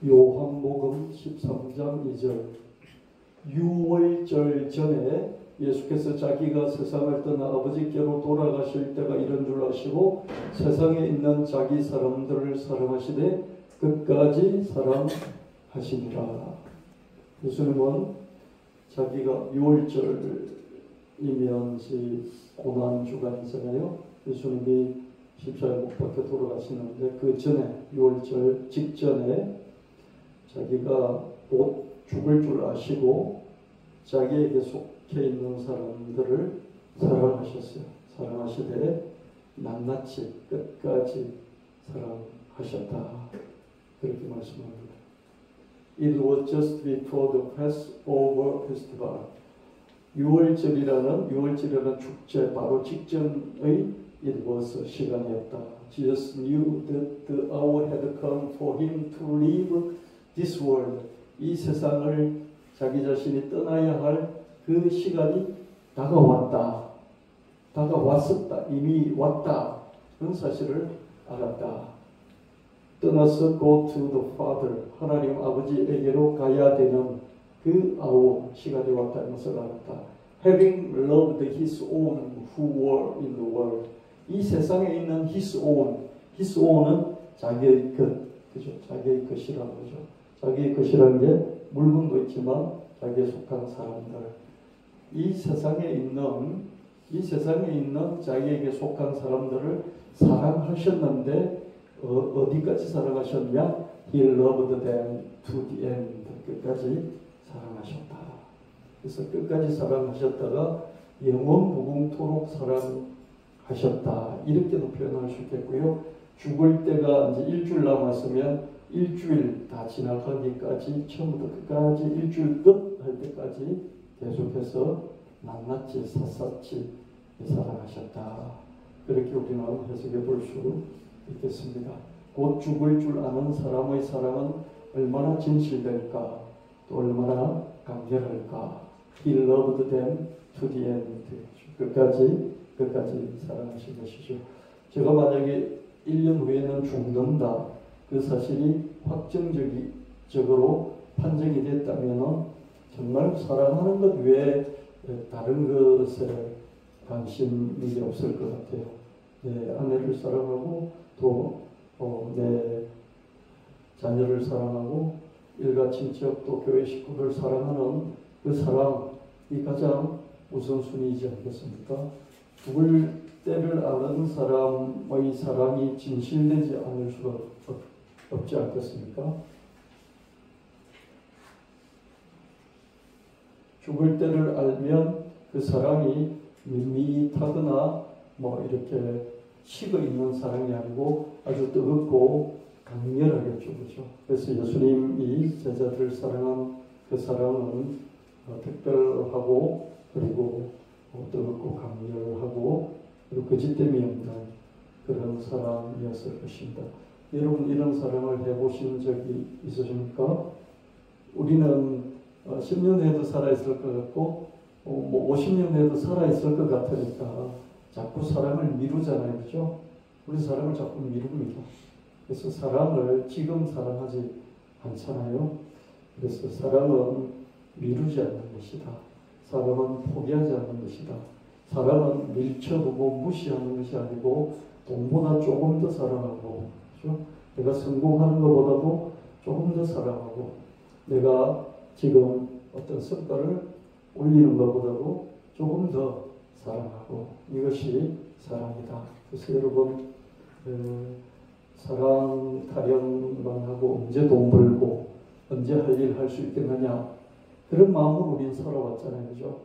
요한복음 13장 2절. 유월절 전에 예수께서 자기가 세상을 떠나 아버지께로 돌아가실 때가 이런 줄 아시고 세상에 있는 자기 사람들을 사랑하시되 끝까지 사랑하시니라. 예수님은 자기가 유월절이면 고난 주간이잖아요. 예수님이 십자가에 못 박혀 돌아가시는데 그 전에 유월절 직전에 자기가 곧 죽을 줄 아시고 자기에게 속해 있는 사람들을 사랑하셨어요. 사랑하시되 낱낱이 끝까지 사랑하셨다. 그렇게 말씀합니다. It was just before the Passover festival. 유월절이라는 축제 바로 직전의 it was 시간이었다. Jesus knew that the hour had come for him to leave this world. 이 세상을 자기 자신이 떠나야 할 그 시간이 다가왔었다. 이미 왔다. 그런 사실을 알았다. 떠나서 go to the Father, 하나님 아버지에게로 가야 되는 그 시간이 왔다는 것을 알았다. Having loved his own who were in the world. 이 세상에 있는 his own은 자기의 것, 그죠? 자기의 것이라는 거죠. 자기의 것이라는 게 물건도 있지만 자기에 속한 사람들. 이 세상에 있는 자기에게 속한 사람들을 사랑하셨는데 어디까지 사랑하셨냐? He loved them to the end. 끝까지 사랑하셨다. 그래서 끝까지 사랑하셨다가 영원 무궁토록 사랑하셨다. 이렇게도 표현할 수 있겠고요. 죽을 때가 이제 일주일 남았으면 일주일 다 지나가기까지 처음부터 끝까지 일주일 끝 할 때까지 계속해서 낱낱이 샅샅이 사랑하셨다. 그렇게 우리는 해석해 볼 수 있겠습니다. 곧 죽을 줄 아는 사람의 사랑은 얼마나 진실될까, 또 얼마나 강렬할까. He loved them to the end. 끝까지 사랑하신 것이죠. 제가 만약에 1년 후에는 죽는다, 그 사실이 확정적으로 판정이 됐다면 정말 사랑하는 것 외에 다른 것에 관심이 없을 것 같아요. 내 아내를 사랑하고 또 내 자녀를 사랑하고 일가 친척 또 교회 식구를 사랑하는 그 사랑이 가장 우선순위이지 않겠습니까? 죽을 때를 아는 사람의 사랑이 진실되지 않을 수가 없지 않겠습니까? 죽을 때를 알면 그 사랑이 밋밋하거나 이렇게 식어 있는 사랑이 아니고 아주 뜨겁고 강렬하겠죠. 그렇죠? 그래서 예수님이 제자들을 사랑한 그 사랑은 특별하고 그리고 뜨겁고 강렬하고 그리고 거짓됨이 없는 그런 사랑이었을 것입니다. 여러분 이런 사랑을 해보신 적이 있으십니까? 우리는 10년 후에도 살아있을 것 같고 50년 후에도 살아있을 것 같으니까 자꾸 사랑을 미루잖아요. 그렇죠? 우리 사랑을 자꾸 미룹니다. 그래서 사랑을 지금 사랑하지 않잖아요. 그래서 사랑은 미루지 않는 것이다. 사랑은 포기하지 않는 것이다. 사랑은 밀쳐두고 무시하는 것이 아니고 돈보다 조금 더 사랑하고, 그렇죠? 내가 성공하는 것보다도 조금 더 사랑하고, 내가 지금 어떤 성과를 올리는 것보다도 조금 더 사랑하고, 이것이 사랑이다. 그래서 여러분 사랑 타령만 하고 언제 돈 벌고 언제 할 일 할 수 있겠느냐, 그런 마음으로 우리는 살아왔잖아요. 그죠?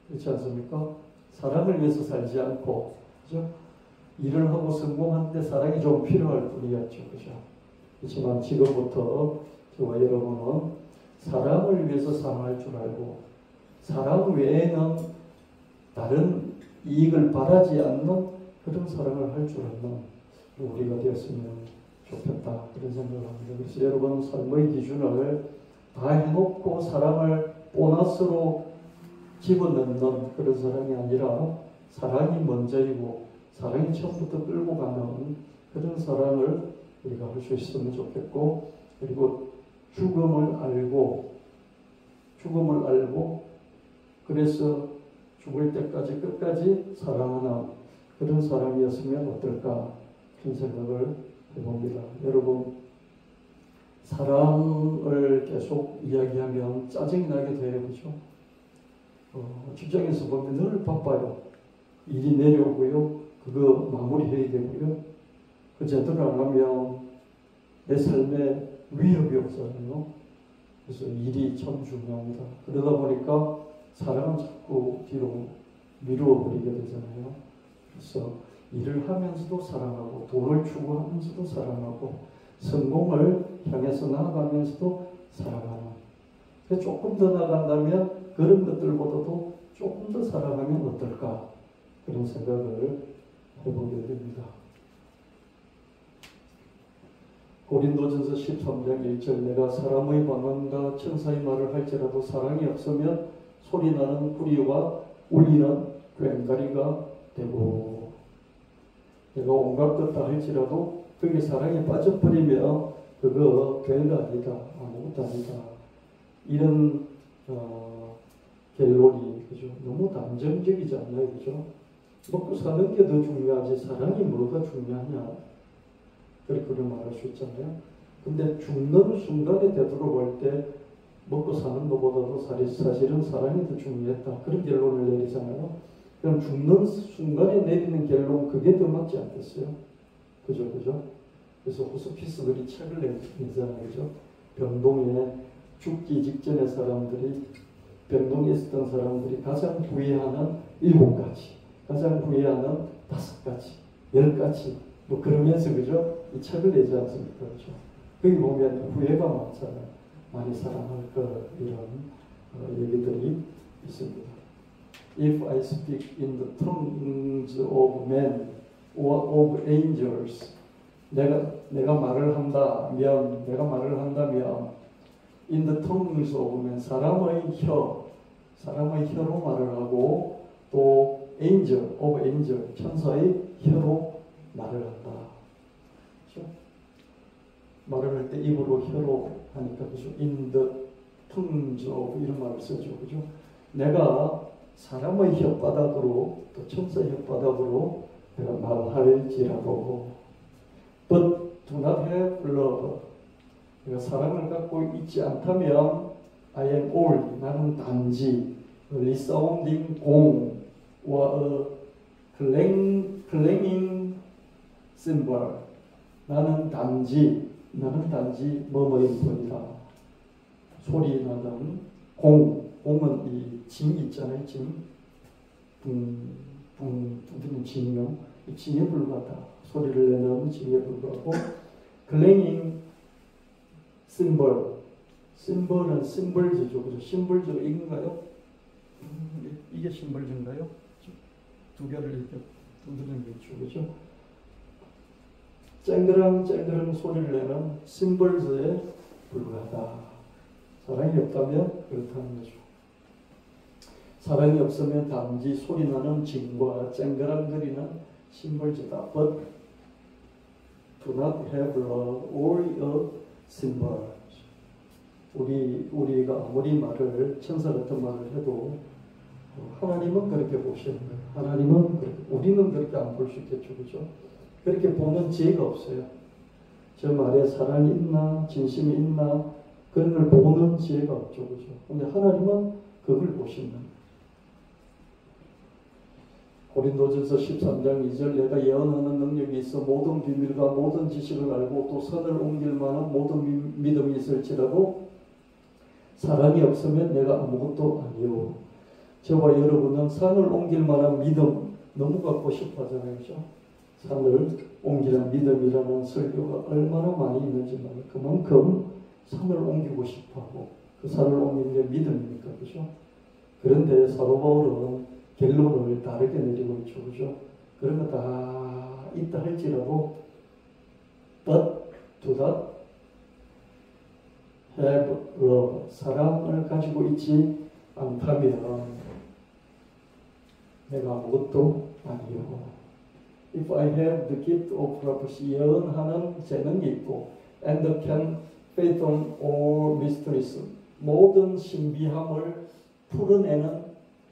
그렇지 않습니까? 사랑을 위해서 살지 않고, 그죠? 일을 하고 성공하는데 사랑이 좀 필요할 뿐이었죠. 그죠? 그렇지만 지금부터 저와 여러분은 사랑을 위해서 사랑할 줄 알고, 사랑 외에는 다른 이익을 바라지 않는 그런 사랑을 할 줄 아는 우리가 되었으면 좋겠다, 그런 생각을 합니다. 그래서 여러분 삶의 기준을 다 해놓고 사랑을 보너스로 집어넣는 그런 사랑이 아니라 사랑이 먼저이고 사랑이 처음부터 끌고 가는 그런 사랑을 우리가 할 수 있으면 좋겠고, 그리고 죽음을 알고 그래서 죽을 때까지 끝까지 사랑하는 그런 사람이었으면 어떨까 그런 생각을 해봅니다. 여러분, 사랑을 계속 이야기하면 짜증이 나게 돼요. 그죠? 직장에서 보면 늘 바빠요. 일이 내려오고요. 그거 마무리해야 되고요. 그 제대로 안 하면 내 삶에 위협이 없어요. 그래서 일이 참 중요합니다. 그러다 보니까 사랑은 자꾸 뒤로 미루어버리게 되잖아요. 그래서 일을 하면서도 사랑하고 돈을 추구하면서도 사랑하고 성공을 향해서 나아가면서도 사랑하는, 조금 더 나아간다면 그런 것들보다도 조금 더 사랑하면 어떨까 그런 생각을 해보게 됩니다. 고린도전서 13장 1절 내가 사람의 방언과 천사의 말을 할지라도 사랑이 없으면 소리나는 구리와 울리는 꽹과리가 되고, 내가 온갖 것 다 할지라도 그게 사랑에 빠져버리면 그거 별거 아니다, 아무것도 아니다. 이런 결론이 그죠? 너무 단정적이지 않나요, 그죠? 먹고 사는 게 더 중요하지 사랑이 뭐가 중요하냐? 그렇게 말할 수 있잖아요. 근데 죽는 순간에 되돌아볼 때 먹고 사는 것보다도 사실은 사랑이 더 중요했다. 그런 결론을 내리잖아요. 그럼 죽는 순간에 내리는 결론 그게 더 맞지 않겠어요? 그죠? 그래서 호스피스들이 책을 내잖아요. 그죠? 병동에 죽기 직전의 사람들이, 병동에 있었던 사람들이 가장 후회하는 7가지, 가장 후회하는 5가지, 10가지, 뭐 그러면서 그죠? 이 책을 내지 않습니까? 그죠? 거기 보면 후회가 많잖아요. 많이 사랑할 것, 이런 얘기들이 있습니다. If I speak in the tongues of men or of angels, 내가 말을 한다면 in the tongues of men, 사람의 혀로 말을 하고 또 angel, 천사의 혀로 말을 한다. 그렇죠? 말을 할 때 입으로 혀로 하니까 그죠? In the tongues of 이런 말을 쓰죠. 그죠? 내가 사람의 혓바닥으로 또 천사의 혓바닥으로 내가 말할지라도 but do not have love, 내가 사랑을 갖고 있지 않다면 I am only, 나는 단지 resounding gong or a clanging cymbal, 나는 단지 뭐뭐일 뿐이다. 소리 나는 공은 이 징 있잖아요. 징. 두드리는 징요. 이 징에 불과하다. 소리를 내는 징에 불과하고, clanging cymbal. 심벌은 심벌즈죠. 그죠? 심벌즈가 이건가요? 이게 심벌즈인가요? 두 개를 이렇게 두드리는 게 있죠. 그죠? 쨍그랑 소리를 내는 심벌즈에 불과하다. 사랑이 없다면 그렇다는 거죠. 사랑이 없으면 단지 소리나는 징과 쨍그랑거리는 심벌즈다. But do not have love or a symbol. 우리가 아무리 천사 같은 말을 해도 하나님은 그렇게 보시는 거예요. 하나님은 그렇게, 우리는 그렇게 안 볼 수 있겠죠. 그죠? 그렇게 보는 지혜가 없어요. 저 말에 사랑이 있나, 진심이 있나, 그런 걸 보는 지혜가 없죠. 그죠? 근데 하나님은 그걸 보시는 거예요. 고린도전서 13장 2절 내가 예언하는 능력이 있어 모든 비밀과 모든 지식을 알고 또 선을 옮길 만한 모든 믿음이 있을지라도 사랑이 없으면 내가 아무것도 아니요. 저와 여러분은 산을 옮길 만한 믿음 너무 갖고 싶어 하잖아요. 그죠? 산을 옮기는 믿음이라는 설교가 얼마나 많이 있는지 말이에요. 그만큼 산을 옮기고 싶어 하고 그 산을 옮기는 게 믿음이니까. 그죠? 그런데 사도 바울은 결론을 다르게 내리고 있죠. 그죠? 그런 거 다 있다 할지라도 but do not have love, 사랑을 가지고 있지 않다면 내가 아무것도 아니요. If I have the gift of prophecy, 예언하는 재능이 있고 and can faith on all mysteries. 모든 신비함을 풀어내는,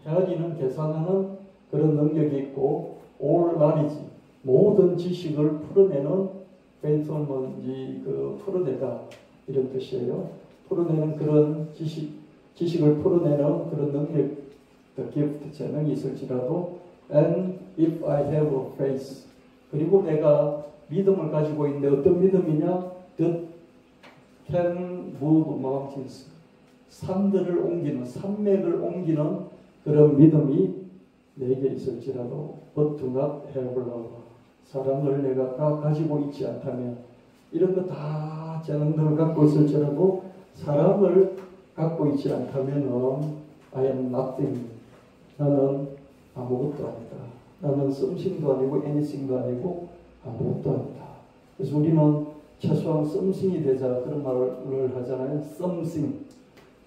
헤아리는, 계산하는 그런 능력이 있고, all knowledge, 모든 지식을 풀어내는, faith on 뭔지 풀어내다 이런 뜻이에요. 풀어내는 그런 지식을 풀어내는 그런 능력, the gift, 재능이 있을지라도, and if I have a faith, 그리고 내가 믿음을 가지고 있는데 어떤 믿음이냐? that can move mountains, 산들을 옮기는, 산맥을 옮기는 그런 믿음이 내게 있을지라도, but do not have love, 사랑을 내가 다 가지고 있지 않다면, 이런 거 다 재능들을 갖고 있을지라도 사랑을 갖고 있지 않다면 I am nothing, 나는 아무것도 아니다. 나는 something도 아니고 anything도 아니고 아무것도 아니다. 그래서 우리는 최소한 something이 되자 그런 말을 하잖아요. something,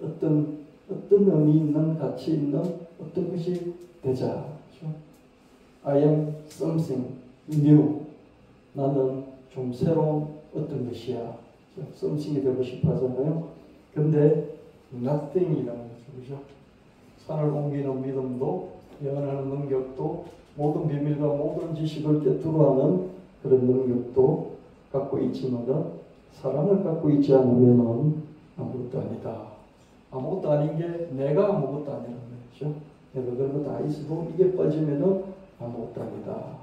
어떤 의미 있는, 가치 있는 어떤 것이 되자. 그렇죠? I am something new, 나는 좀 새로운 어떤 것이야. something이 되고 싶어 하잖아요. 근데 nothing이라는 거죠. 그죠? 산을 옮기는 믿음도, 예언하는 능력도, 모든 비밀과 모든 지식을 꿰뚫어하는 그런 능력도 갖고 있지만 사랑을 갖고 있지 않으면 아무것도 아니다. 아무것도 아닌 게 내가 아무것도 아니라는 거죠. 내가 그런 거 다 있어도 이게 빠지면 아무것도 아니다.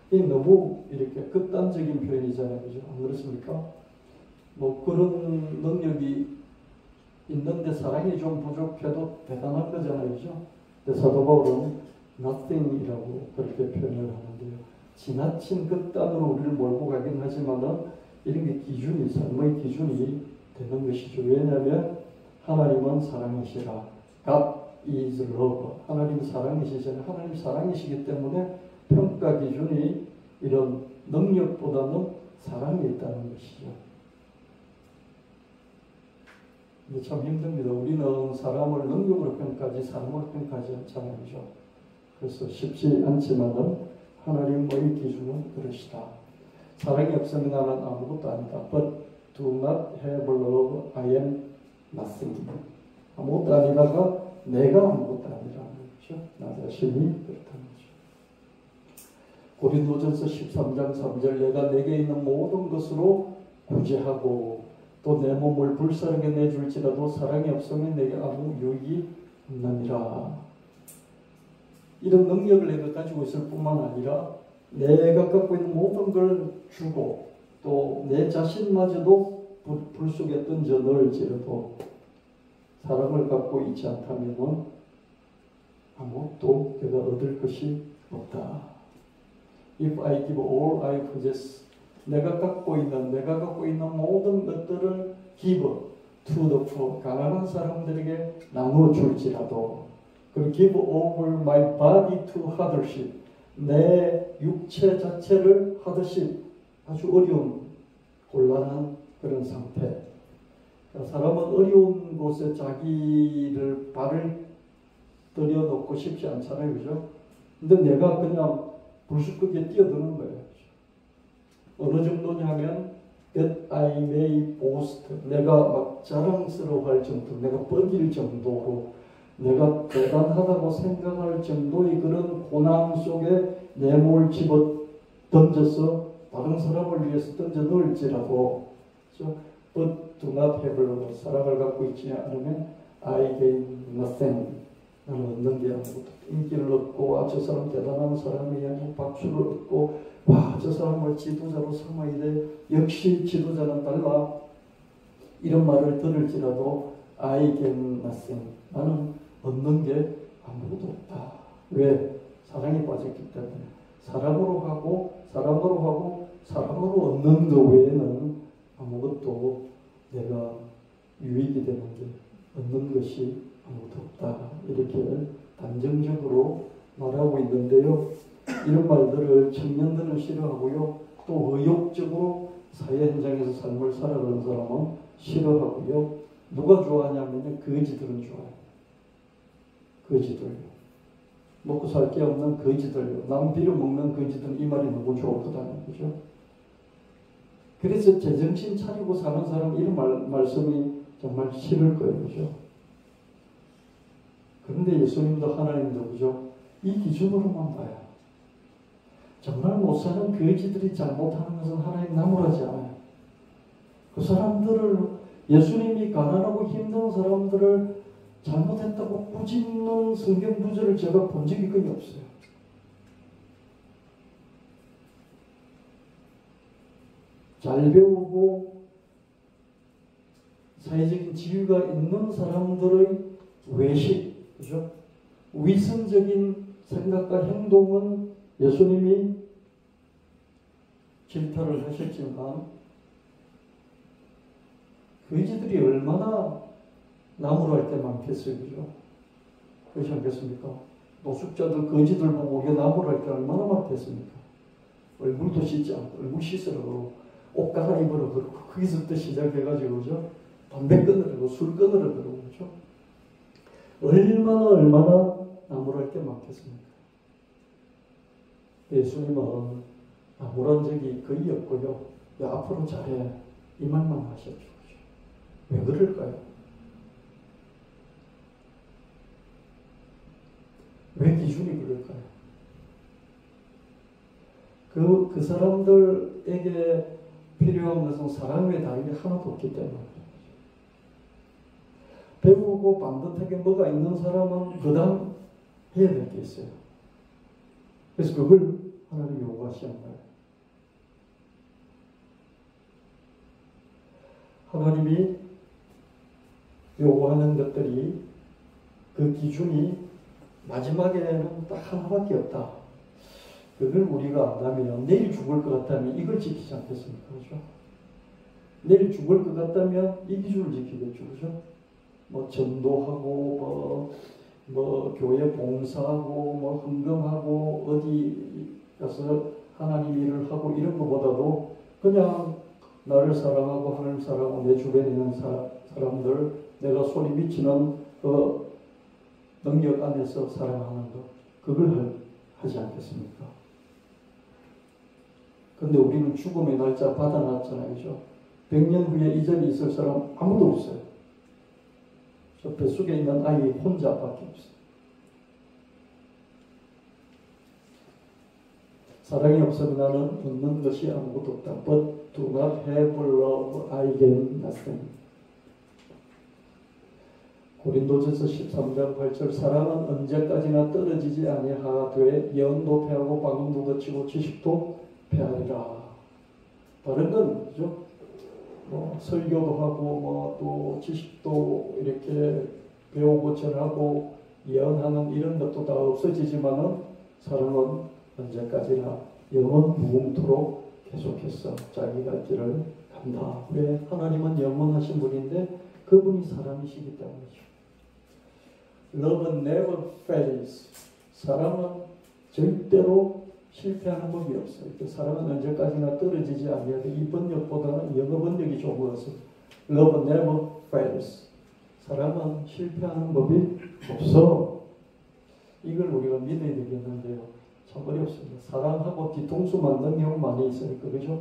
이게 너무 이렇게 극단적인 표현이잖아요. 그죠? 안 그렇습니까? 뭐 그런 능력이 있는데 사랑이 좀 부족해도 대단한 거잖아요. 그죠? 근데 사도 바울은 nothing이라고 그렇게 표현을 하는데요. 지나친 극단으로 우리를 몰고 가긴 하지만은 이런 게 기준이, 삶의 기준이 되는 것이죠. 왜냐하면 하나님은 사랑이시라. God is love. 하나님 사랑이시잖아요. 하나님 사랑이시기 때문에 평가 기준이 이런 능력보다는 사랑이 있다는 것이죠. 근데 참 힘듭니다. 우리는 사람을 능력으로 평가하지 사람으로 평가하지 않잖아요. 그죠? 그래서 쉽지 않지만은 하나님의 기준은 그러시다. 사랑이 없으면 나는 아무것도 아니다. But do not have love, I am nothing. 아무것도 아니다가 내가 아무것도 아니라는 거죠. 나 자신이 그렇다는 거죠. 고린도전서 13장 3절, 내가 내게 있는 모든 것으로 구제하고 또 내 몸을 불사르게 내줄지라도 사랑이 없으면 내게 아무 유익이 없느니라. 이런 능력을 내가 가지고 있을 뿐만 아니라 내가 갖고 있는 모든 걸 주고 또 내 자신마저도 불 속에 던져 넣을지라도 사랑을 갖고 있지 않다면 아무것도 내가 얻을 것이 없다. If I give all I possess, 내가 갖고 있는 모든 것들을 give to the poor, 가난한 사람들에게 나누어 줄지라도, 그리고 give over my body to hardship, 내 육체 자체를 hardship, 아주 어려운 곤란한 그런 상태. 사람은 어려운 곳에 자기를 발을 들여놓고 싶지 않잖아요. 그죠? 근데 내가 그냥 불쑥하게 뛰어드는 거예요. 어느 정도냐 하면 that I may boast, 내가 막 자랑스러워할 정도, 내가 뻗길 정도로 내가 대단하다고 생각할 정도의 그런 고난 속에 내 몸을 집어 던져서 다른 사람을 위해서 던져 넣을지라도, but do not have love, 사랑을 갖고 있지 않으면 I gain nothing, 나는 얻는 게 아무것도. 인기를 얻고 저 사람 대단한 사람이야, 박수를 얻고 저 사람을 지도자로 삼아야 돼, 역시 지도자는 달라, 이런 말을 들을지라도 I gain nothing, 나는 얻는 게 아무것도 없다. 왜? 사랑에 빠졌기 때문에. 사랑으로 하고 사랑으로 얻는 것 외에는 아무것도 내가 유익이 되는 게, 얻는 것이 아무것도 없다. 이렇게 단정적으로 말하고 있는데요. 이런 말들을 청년들은 싫어하고요. 또 의욕적으로 사회 현장에서 삶을 살아가는 사람은 싫어하고요. 누가 좋아하냐면 거지들은 좋아해요. 거지들요. 먹고 살 게 없는 거지들요. 남 빌어먹는 거지들은 이 말이 너무 좋거든요. 그죠? 그래서 제정신 차리고 사는 사람 이런 말씀이 정말 싫을 거예요. 그죠? 그런데 예수님도 하나님도 그죠? 이 기준으로만 봐요. 정말 못 사는 거지들이 잘못하는 것은 하나님 나무라지 않아요. 그 사람들을 예수님이 가난하고 힘든 사람들을 잘못했다고 꾸짖는 성경 구절을 제가 본 적이 거의 없어요. 잘 배우고 사회적인 지위가 있는 사람들의 외식, 그죠? 위선적인 생각과 행동은 예수님이 질타를 하셨지만 거지들이 얼마나 나무로 할 때 많겠어요, 그죠? 그렇지 않겠습니까? 노숙자들, 거지들 보고 우리가 나무로 할 때 얼마나 많겠습니까? 얼굴도 씻지 않고, 얼굴 씻으라 그러고, 옷 갈아입으라 그러고, 거기서부터 시작해가지고, 그죠? 담배 끊으라 그러고, 술 끊으라 그러고, 그죠? 얼마나 나무로 할 때 많겠습니까? 예수님은 나무란 적이 거의 없고요. 야, 앞으로 잘해. 이 말만 하셨죠. 왜 그럴까요? 왜 기준이 그럴까요? 그 사람들에게 필요한 것은 사랑 외에 다른 게 하나도 없기 때문에. 배우고 반듯하게 뭐가 있는 사람은 그다음 해야 될 게 있어요. 그래서 그걸 하나님이 요구하시는 거예요. 하나님이 요구하는 것들이 그 기준이 마지막에는 딱 하나밖에 없다. 그걸 우리가 안다면 내일 죽을 것 같다면 이걸 지키지 않겠습니까? 그렇죠? 내일 죽을 것 같다면 이 기준을 지키겠죠. 그렇죠? 뭐 전도하고 뭐 교회 봉사하고 뭐 헌금하고 어디 가서 하나님 일을 하고 이런 것보다도 그냥 나를 사랑하고 하나님 사랑하고 내 주변에 있는 사람들 내가 손이 미치는 그 능력 안에서 사랑하는 것 그걸 하지 않겠습니까? 근데 우리는 죽음의 날짜 받아놨잖아요. 그죠? 100년 후에 이 자리에 있을 사람 아무도 없어요. 저 뱃속에 있는 아이 혼자밖에 없어요. 사랑이 없으면 나는 얻는 것이 아무것도 없다. But do not have love, I gain nothing. 고린도전서 13장 8절 사랑은 언제까지나 떨어지지 아니하되 예언도 패하고 방언도 거치고 지식도 패하리라. 다른 건 그죠? 뭐 설교도 하고 또 지식도 이렇게 배우고 전하고 예언하는 이런 것도 다 없어지지만은 사랑은 언제까지나 영원 무궁토록 계속해서 자기 갈 길을 간다. 왜? 하나님은 영원하신 분인데 그분이 사랑이시기 때문이죠. Love never fails. 사랑은 절대로 실패하는 법이 없어요. 사랑은 언제까지나 떨어지지 아니하되 이 번역보다는 영어 번역이 좋아서 Love never fails. 사랑은 실패하는 법이 없어. 이걸 우리가 믿어야 되겠는데요. 참 어렵습니다. 사랑하고 뒤통수 맞는 경우 많이 있으니까 그죠?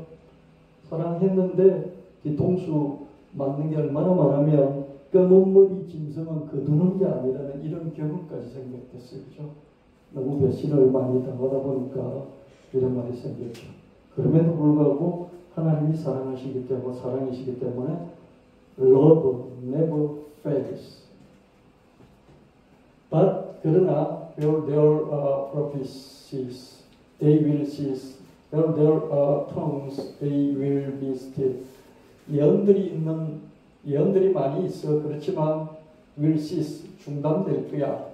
사랑했는데 뒤통수 맞는 게 얼마나 많으면 검은 머리 짐승은 거두는 게 아니라는 이런 경우까지 생겼겠어요. 그죠? 너무 배신을 많이 당하다 보니까 이런 말이 생겼죠. 그럼에도 불구하고 하나님이 사랑하시기 때문에 사랑이시기 때문에 Love never fails. But 그러나 there are prophecies, they will cease. There are tongues, they will be still. 예언들이 많이 있어. 그렇지만 will cease, 중단될 거야.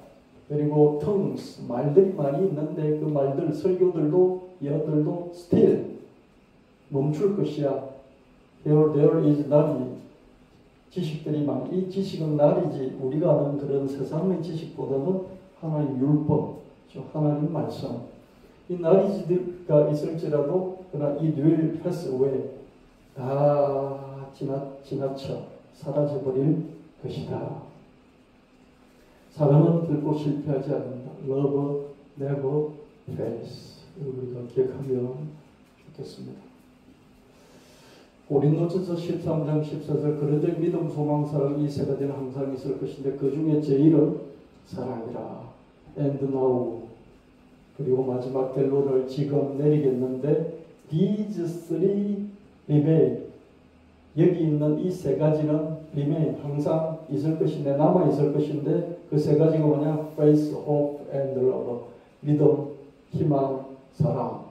그리고 tongues, 말들이 많이 있는데 그 말들, 설교들도 예언들도 still 멈출 것이야. There is none. 지식들이 많이, 이 지식은 날이지 우리가 아는 그런 세상의 지식보다는 하나님 율법, 하나님 말씀. 이 날이지가 있을지라도 그러나 it will pass away. 다 지나쳐 사라져버릴 것이다. 사랑은 결코 실패하지 않는다. Love never fails. 우리가 기억하면 좋겠습니다. 고린도전서 13장 14절 그러들 믿음, 소망, 사랑 이 세 가지는 항상 있을 것인데 그 중에 제일은 사랑이라. And now 그리고 마지막 결론을 지금 내리겠는데 These three remain. 여기 있는 이 세 가지는 remain 항상 있을 것인데 남아 있을 것인데 그 세 가지가 뭐냐? Faith, hope and love. 믿음, 희망, 사랑.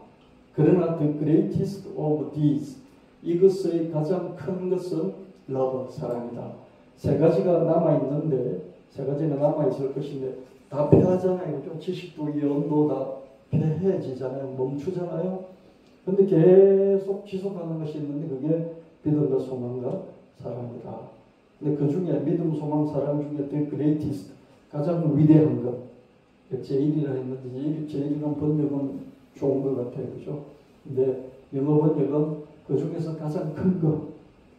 그러나 the greatest of these 이것의 가장 큰 것은 love, 사랑이다. 세 가지가 남아 있는데 세 가지는 남아 있을 것인데 다 패하잖아요. 그죠? 지식도 연도 다 패해지잖아요. 멈추잖아요. 근데 계속 지속하는 것이 있는데 그게 믿음과 소망과 사랑이다. 근데 그 중에 믿음, 소망, 사랑 중에 the greatest 가장 위대한 것 제일이라 했는데 제일이라는 번역은 좋은 것 같아요. 그죠? 근데 영어 번역은 그 중에서 가장 큰 것,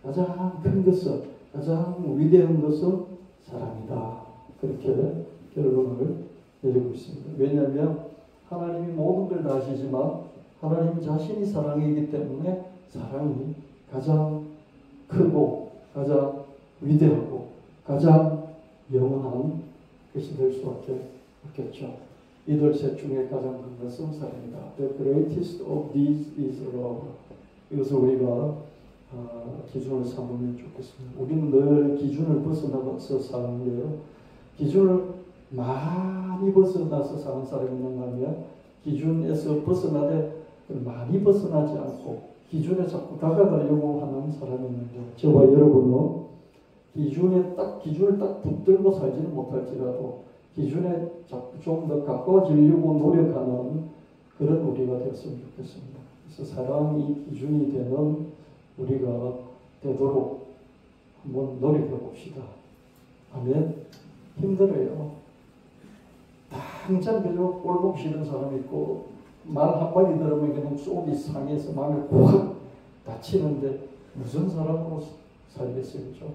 가장 큰 것은, 가장 위대한 것은 사랑이다. 그렇게 결론을 내리고 있습니다. 왜냐하면 하나님이 모든 걸 다 아시지만 하나님 자신이 사랑이기 때문에 사랑이 가장 크고 가장 위대하고 가장 영원한 것이 될 수밖에 없겠죠. 이들 셋 중에 가장 큰 것은 사랑이다. The greatest of these is love. 이것을 우리가 기준을 삼으면 좋겠습니다. 우리는 늘 기준을 벗어나서 사는데요. 기준을 많이 벗어나서 사는 사람이 있는가 하면 기준에서 벗어나되 많이 벗어나지 않고 기준에 자꾸 다가가려고 하는 사람이 있는데 저와 여러분은 기준을 딱 붙들고 살지는 못할지라도 기준에 자꾸 좀 더 가까워지려고 노력하는 그런 우리가 되었으면 좋겠습니다. 그래서 사랑이 기준이 되는 우리가 되도록 한번 노력해 봅시다. 아멘. 힘들어요. 당장 그저 꼴보기 싫은 사람이 있고 말 한마디 들으면 그냥 속이 상해서 마음에 확 다치는데 무슨 사람으로 살겠어요. 그렇죠?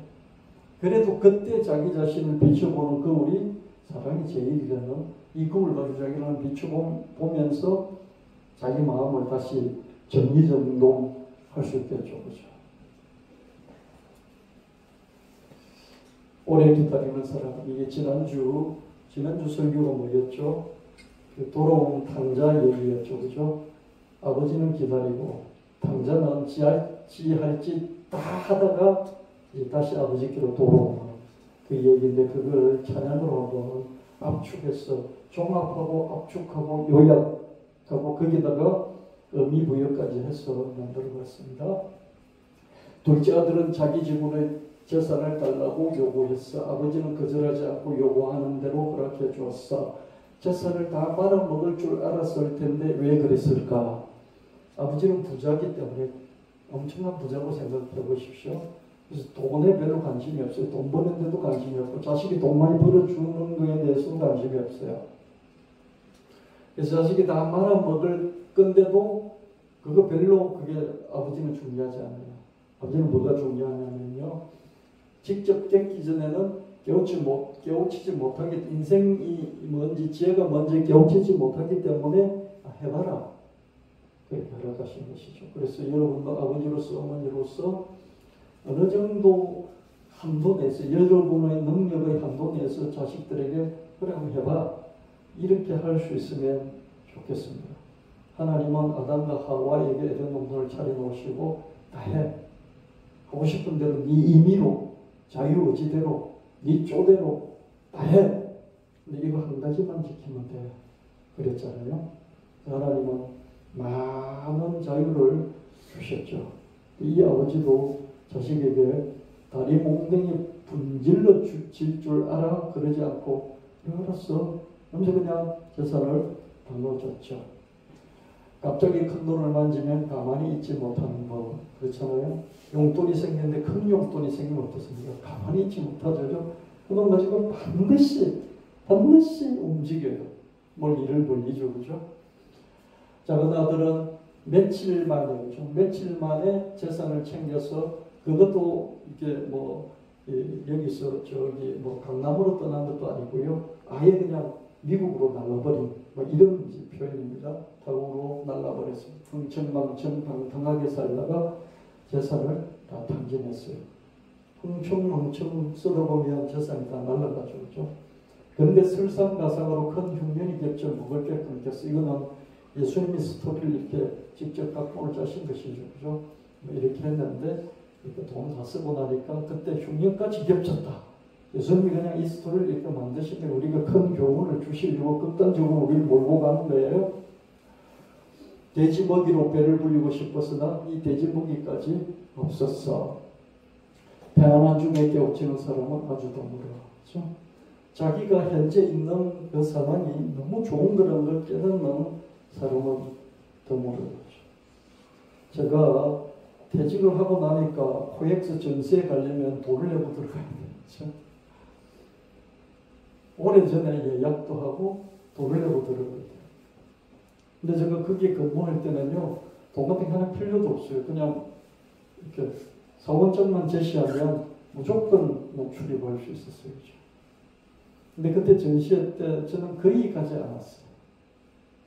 그래도 그때 자기 자신을 비춰보는 거울이 사랑이 제일이라는 이 거울 가지고 자기를 비춰보면서 자기 마음을 다시 정리정돈할 수 있겠죠. 그렇죠? 오래 기다리는 사람, 이게 지난주 설교가 뭐였죠? 그 돌아온 탕자 얘기였죠. 그죠? 아버지는 기다리고 탕자는 지할지 다 하다가 다시 아버지께로 돌아오는 그 얘기인데 그걸 찬양으로 한번 압축해서 종합하고 압축하고 요약하고 거기다가 의미 부여까지 해서 만들어봤습니다. 둘째 아들은 자기 지분의 재산을 달라고 요구했어. 아버지는 거절하지 않고 요구하는 대로 허락해 주었어. 재산을 다 말아먹을 줄 알았을 텐데 왜 그랬을까? 아버지는 부자기 때문에 엄청난 부자고 생각해 보십시오. 그래서 돈에 별로 관심이 없어요. 돈 버는 데도 관심이 없고 자식이 돈 많이 벌어주는 거에 대해서도 관심이 없어요. 그래서 자식이 다 말아먹을 건데도 그거 별로 그게 아버지는 중요하지 않아요. 아버지는 뭐가 중요하냐면요. 직접 겪기 전에는 깨우치지 못하기, 인생이 뭔지, 지혜가 뭔지 깨우치지 못하기 때문에 해봐라. 그렇게 허락하신 것이죠. 그래서 여러분도 아버지로서, 어머니로서 어느 정도 한도 내에서, 여러분의 능력의 한도 내에서 자식들에게 그래 한번 해봐. 이렇게 할 수 있으면 좋겠습니다. 하나님은 아담과 하와에게 에덴 동산을 차려놓으시고 다 해. 하고 싶은 대로 네 임의로, 자유의지대로, 네 쪼대로 다 해. 근데 이거 한 가지만 지키면 돼. 그랬잖아요. 하나님은 많은 자유를 주셨죠. 이 아버지도 자식에게 다리 몽둥이 분질러 질 줄 알아? 그러지 않고 알았어. 그래서 그냥 재산을 나눠줬죠. 갑자기 큰 돈을 만지면 가만히 있지 못하는 법. 그렇잖아요. 용돈이 생겼는데 큰 용돈이 생기면 어떻습니까? 가만히 있지 못하죠. 그건 가지고 반드시 움직여요. 뭘 일을 벌리죠. 그죠? 작은 아들은 며칠 만에 재산을 챙겨서 그것도 이게 뭐 여기서 저기 뭐 강남으로 떠난 것도 아니고요. 아예 그냥 미국으로 날라버린 뭐 이런 표현입니다. 타국으로 날라버렸습니다. 흥청망청 방탕하게 살다가 재산을 다 탕진했어요. 흥청망청 쏟아보면 재산이 다 날아가죠. 그죠? 그런데 설상가상으로 큰 흉년이 겹쳐 먹을 게 끊겼어. 이거는 예수님이 스토리를 이렇게 직접 갖고 올 자신 것이죠. 그죠? 뭐 이렇게 했는데 돈 다 쓰고 나니까 그때 흉년까지 겹쳤다. 예수님이 그냥 이 스토리를 이렇게 만드신 게 우리가 큰 교훈을 주시려고 극단적으로 우리를 몰고 가는 거예요. 돼지 먹이로 배를 불리고 싶었으나 이 돼지 먹이까지 없었어. 평안한 중에 깨우치는 사람은 아주 드물어. 그렇죠? 자기가 현재 있는 그 상황이 너무 좋은 거라는 걸 깨닫는 사람은 드물어. 제가 퇴직을 하고 나니까 코엑스 전세에 가려면 돈을 내고 들어가야 돼요. 그렇죠? 오래전에 예약도 하고 돈을 내고 들어가야 돼요. 근데 제가 거기에 근무할 때는요, 돈 같은 게 하나 필요도 없어요. 그냥 이렇게 사원장만 제시하면 무조건 출입할 수 있었어요. 그렇죠? 근데 그때 전시회 때 저는 거의 가지 않았어요.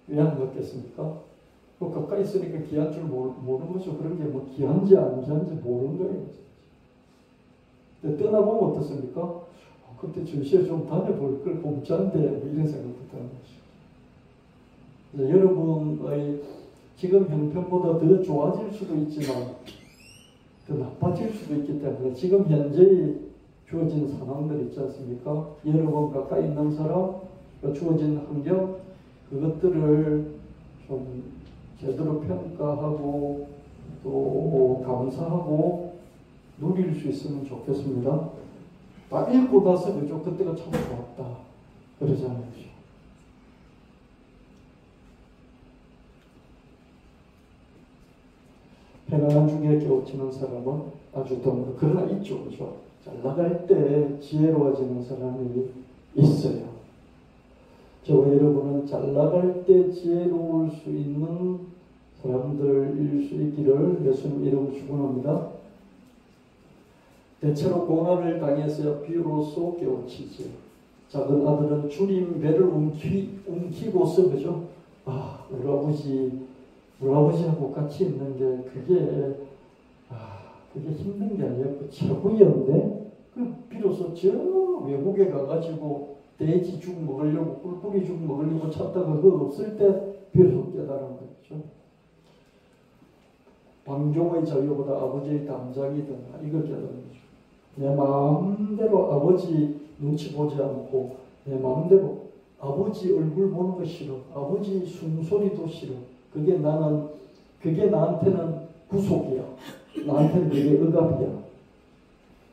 왜 안 갔겠습니까? 뭐 가까이 있으니까 귀한 줄 모르는 거죠. 그런 게 뭐 귀한지 안 귀한지 모르는 거예요. 근데 떠나보면 어떻습니까? 그때 전시회 좀 다녀볼 걸 공짜인데 뭐 이런 생각도 드는 거죠. 여러분의 지금 형편보다 더 좋아질 수도 있지만 더 나빠질 수도 있기 때문에 지금 현재 주어진 상황들 있지 않습니까? 여러분 가까이 있는 사람, 주어진 환경, 그것들을 좀 제대로 평가하고 또 감사하고 누릴 수 있으면 좋겠습니다. 다 읽고 나서 그죠? 그때가 참 좋았다. 그러잖아요. 평안한 중에 깨우치는 사람은 아주 드물어. 그러나 있죠. 그죠? 잘 나갈 때 지혜로워지는 사람이 있어요. 저와 여러분은 잘 나갈 때 지혜로울 수 있는 사람들일 수 있기를 예수님 이름으로 축원합니다. 대체로 고난을 당해서야 비로소 깨우치지. 작은 아들은 주님 배를 움키고서 그죠? 아, 우리 아버지하고 같이 있는 게 그게 힘든 게 아니었고 최고였는데 그 비로소 저 외국에 가가지고 돼지죽 먹으려고 꿀뿌리죽 먹으려고 찾다가 그거 없을 때 비로소 깨달은 거죠. 방종의 자유보다 아버지의 담장이 더나 이걸 깨달은 거죠. 내 마음대로 아버지 눈치 보지 않고 내 마음대로 아버지 얼굴 보는 거 싫어. 아버지 숨소리도 싫어. 그게 나한테는 구속이야. 나한테는 그게 억압이야.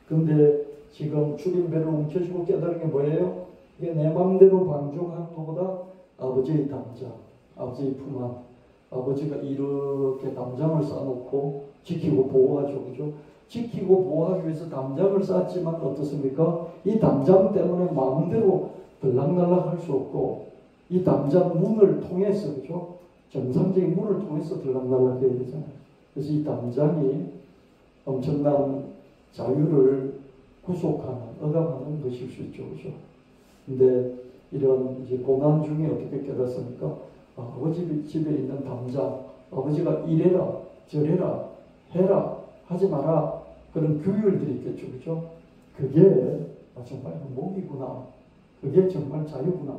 근데 지금 주님배를 움켜쥐고 깨달은 게 뭐예요? 이게 내 마음대로 방종하는 것보다 아버지의 담장, 아버지의 품 안, 아버지가 이렇게 담장을 쌓아놓고 지키고 보호하죠. 그죠? 지키고 보호하기 위해서 담장을 쌓았지만 어떻습니까? 이 담장 때문에 마음대로 들락날락 할 수 없고 이 담장 문을 통해서 그죠? 정상적인 문을 통해서 들락날락 해야 되잖아요. 그래서 이 담장이 엄청난 자유를 구속하는, 억압하는 것일 수 있죠. 그죠? 근데 이런 이제 고난 중에 어떻게 깨닫습니까? 아버지 집에 있는 담장, 아버지가 이래라, 저래라, 해라, 하지 마라. 그런 규율들이 있겠죠. 그죠? 그게 정말 행복이구나. 그게 정말 자유구나.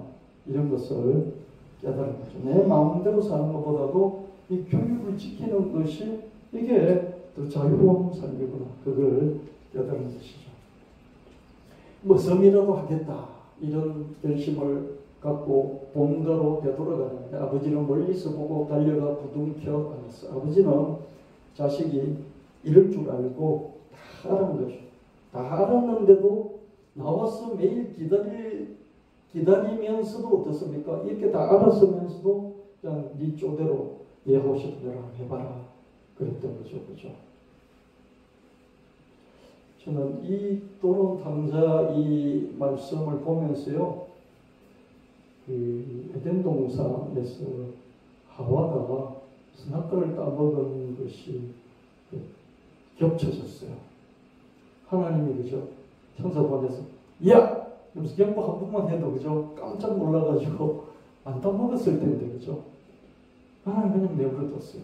이런 것을 깨달은 거죠. 내 마음대로 사는 것보다도 이 교육을 지키는 것이 이게 더 자유로운 삶이구나. 그걸 깨달은 것이죠. 뭐 섬이라도 하겠다. 이런 결심을 갖고 본가로 되돌아가는데 아버지는 멀리서 보고 달려가 부둥켜 안았어. 아버지는 자식이 이럴 줄 알고 다 알은 거죠. 다 알았는데도 나와서 매일 기다리면서도 어떻습니까? 이렇게 다 알았으면서도 그냥 네 쪼대로 네 하고 싶은 대로 해봐라. 그랬던 거죠. 그죠? 저는 이 또는 당자 이 말씀을 보면서요. 그 에덴 동산에서 하와가 선악과를 따먹은 것이 겹쳐졌어요. 하나님이 그죠? 천사 보내서 야! 그래서 경고 한 번만 해도 그죠? 깜짝 놀라가지고 안 따먹었을 텐데 그죠? 하나님 그냥 내버려뒀어요.